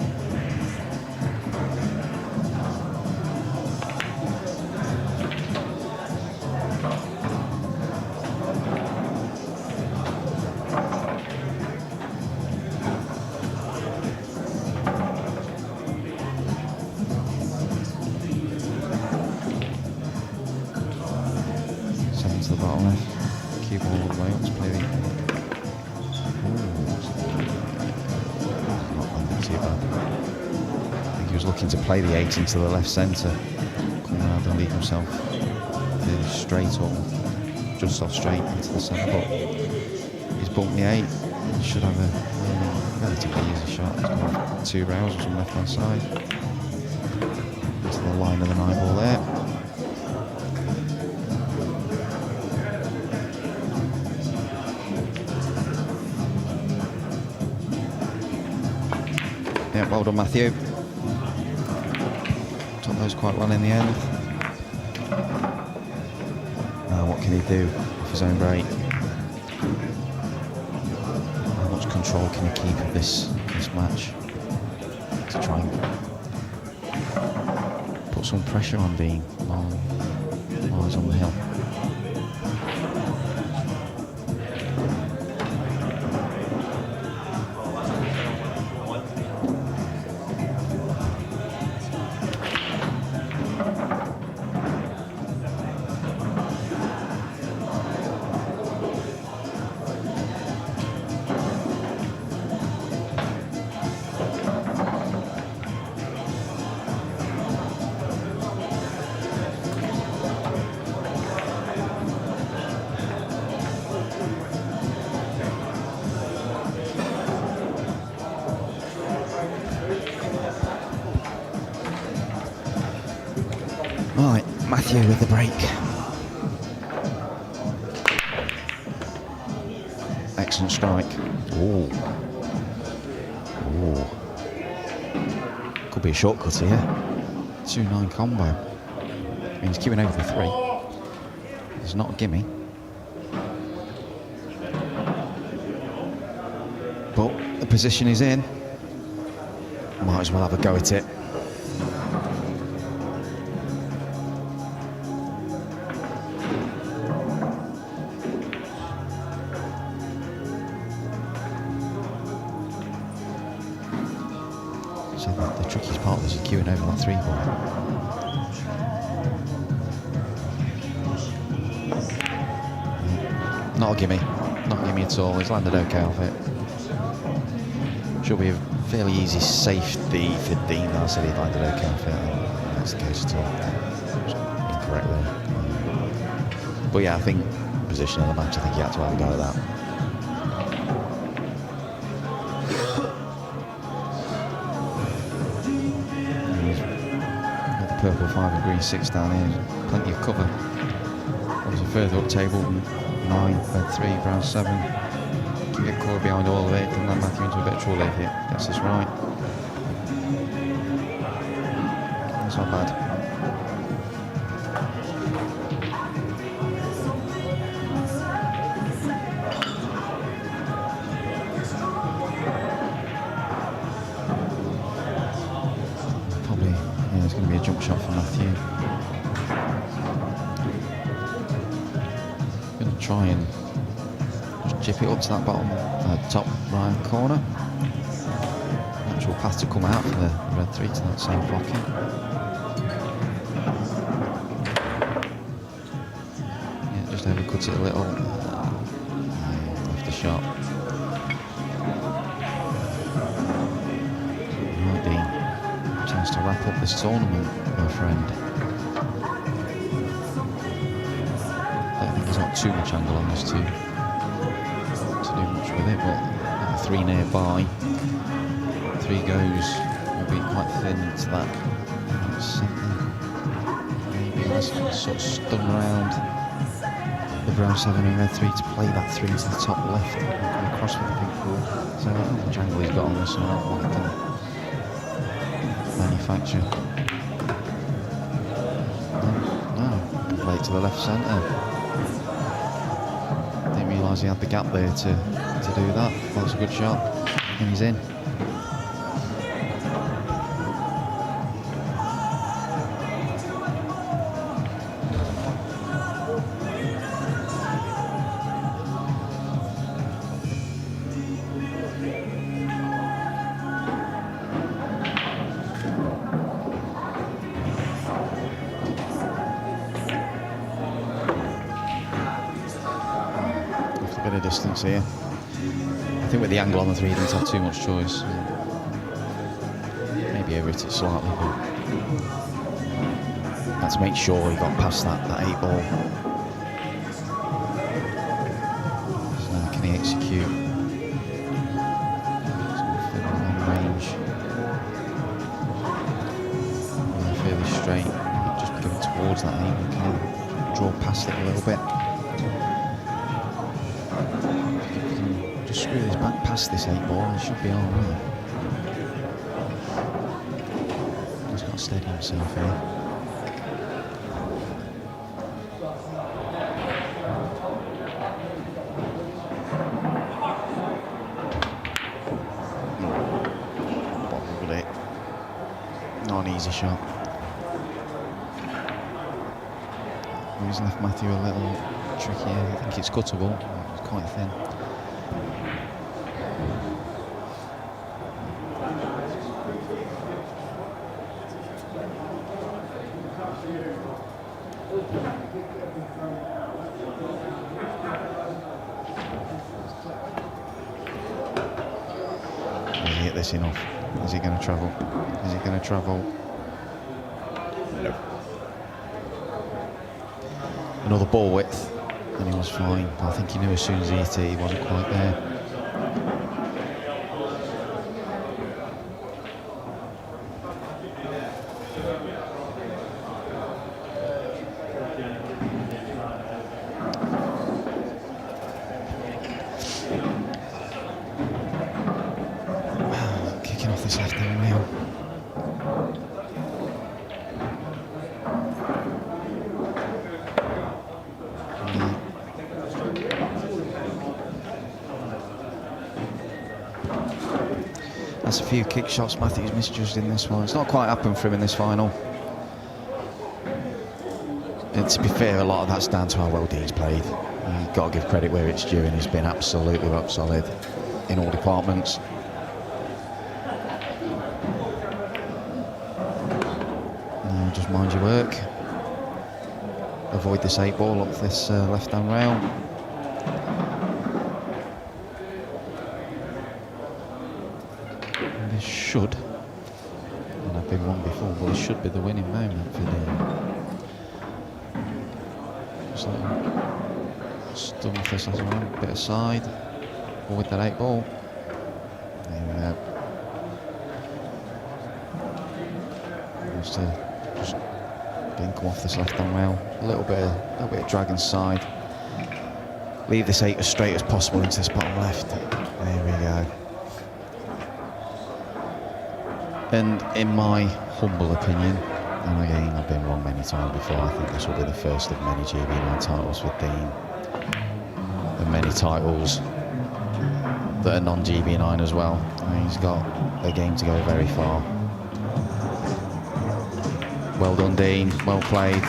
To the bottom left, keep all the way up to play the... Ooh, looking to play the 8 into the left centre. Coming around and leave himself straight or just off straight into the centre, but he's bumped the 8. He should have a relatively easy shot. He's got 2 rousers on the left hand side. Into the line of the 9 ball there. Yeah, well done, Matthew. Took those quite well in the end. Now, what can he do off his own break? How much control can he keep of this match to try and put some pressure on Dean while he's on the hill? Right, Matthew with the break. Excellent strike. Ooh. Ooh. Could be a shortcut here. 2-9 combo. I mean, he's queuing over the 3. It's not a gimme. But the position he's in, might as well have a go at it. So the trickiest part was queuing over that 3 ball. Not a gimme. Not a gimme at all. He's landed okay off it. Should be a fairly easy safety for Dean. I said he landed okay off it. That's the case at all. Incorrectly. But yeah, I think position of the match, I think he had to have a go at that. Purple 5 and green 6 down here, plenty of cover. Obviously further up table, 9, red 3, brown 7. Can get caught behind all of it, and then Matthew into a bit of trouble if he gets this right. That's not bad. It's going to be a jump shot for Matthew. Going to try and just chip it up to that bottom, top right corner. Actual path to come out for the red 3 to that same pocket. Yeah, just overcuts it a little. Left the shot. Right, Dean. Chance to wrap up this tournament, my friend. I don't think there's not too much angle on this to do much with it, but 3 nearby. 3 goes, will be quite thin to that. Maybe let's sort of stun around the brown 7 and red 3 to play that 3 to the top left and across with the pink ball. So I don't know how much angle he's got on this one. Manufacture. No, play it to the left centre. Didn't realise he had the gap there to do that. That's a good shot, and he's in. Bit of distance here. I think with the angle on the 3 he didn't have too much choice. Maybe overhit it slightly, but had to make sure he got past that 8 ball. So now can he execute? Long range. Fairly straight. Just going towards that aim. He can draw past it a little bit. Just screw his back past this 8 ball, he should be alright. He's got to steady himself here. Bobbled it. Not an easy shot. He's left Matthew a little tricky. I think it's cuttable. It's quite thin. Has he hit this enough? Is he going to travel? Is he going to travel? No. Another ball width, and he was fine. But I think he knew as soon as he hit it, he wasn't quite there. Kicking off this left-hand rail. That's a few kick shots Matthew's misjudged in this one. It's not quite happened for him in this final. And to be fair, a lot of that's down to how well Dean's played. You've got to give credit where it's due, and he's been absolutely rock solid in all departments. Now just mind your work. Avoid this 8 ball up this left-hand rail. This should, and I've been wrong before, but this should be the winning moment for Dean. Just let him stuff this as well, bit aside, or with that 8 ball. There we go. Just didn't come off this left-hand rail. A little bit of drag inside. Leave this 8 as straight as possible into this bottom left. There we go. And in my humble opinion, and again I've been wrong many times before, I think this will be the first of many GB9 titles with Dean. And many titles that are non-GB9 as well. I mean, he's got a game to go very far. Well done, Dean. Well played.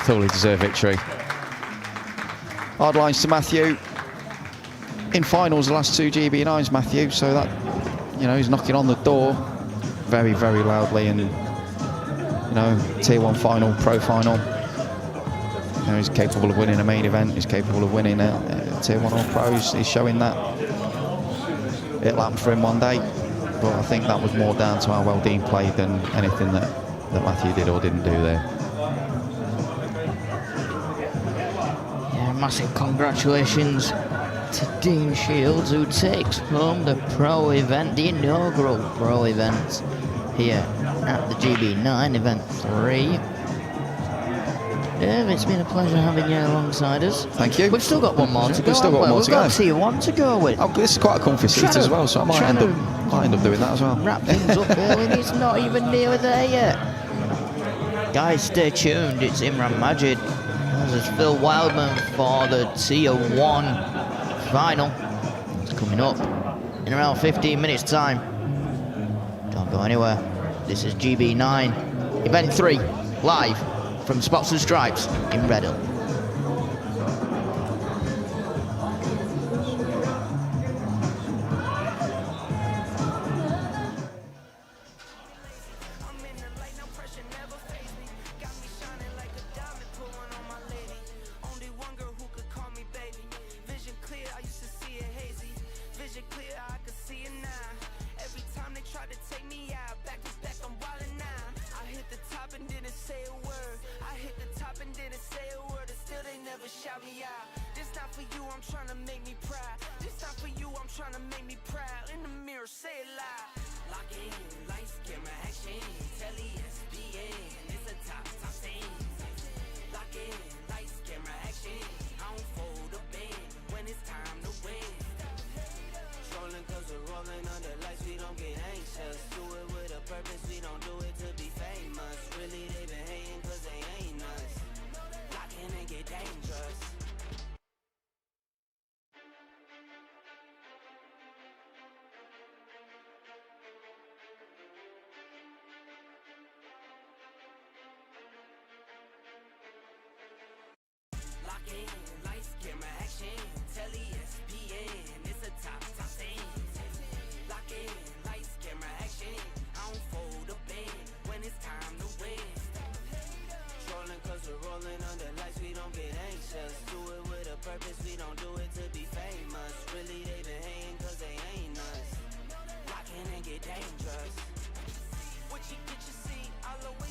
Thoroughly deserved victory. Hard lines to Matthew. In finals, the last 2 GB9s, Matthew, so that, you know, he's knocking on the door very, very loudly, and, you know, Tier 1 final, Pro final. You know, he's capable of winning a main event, he's capable of winning a Tier 1 or Pros. He's showing that. It'll happen for him one day, but I think that was more down to how well Dean played than anything that Matthew did or didn't do there. Yeah, massive congratulations to Dean Shields, who takes home the pro event, the inaugural pro event here at the GB9 Event 3. Dave, it's been a pleasure having you alongside us. Thank you. We've still got one more to go. We've still got one more to go. We've got Tier 1 to go with. Oh, this is quite a comfy seat as well, so I might end up doing that as well. Wrap things up early, and it's not even nearly there yet. Guys, stay tuned. It's Imran Majid. This is Phil Wildman for the Tier 1 final. It's coming up in around 15 minutes time. Don't go anywhere. This is GB9 Event 3 live from Spots and Stripes in Redhill. Vision clear, I can see it now. Every time they try tried to take me out. Back to back, I'm wildin' now. I hit the top and didn't say a word. I hit the top and didn't say a word, and still they never shout me out. This not for you, I'm trying to make me proud. This not for you, I'm trying to make me proud. In the mirror, say it loud. Lock in, lights, camera, action. Telly, SPN, it's a top scene. Lock in, lights, camera, action. I don't fold a band when it's time to win. Trolling cause we're rolling under lights, we don't get anxious. Do it with a purpose, we don't do it to be famous. Really they been hating cause they ain't us. Lock in and get dangerous. Lock in, lights, camera, action. Telly, SPN, it's a top scene. Lock in, lights, camera, action. I don't fold a band when it's time to win. Trolling cause we're rolling under lights, we don't get anxious. Do it with a purpose, we don't do it to be famous. Really they been hating cause they ain't us. Lock in and get dangerous. What you get, you see, I'll always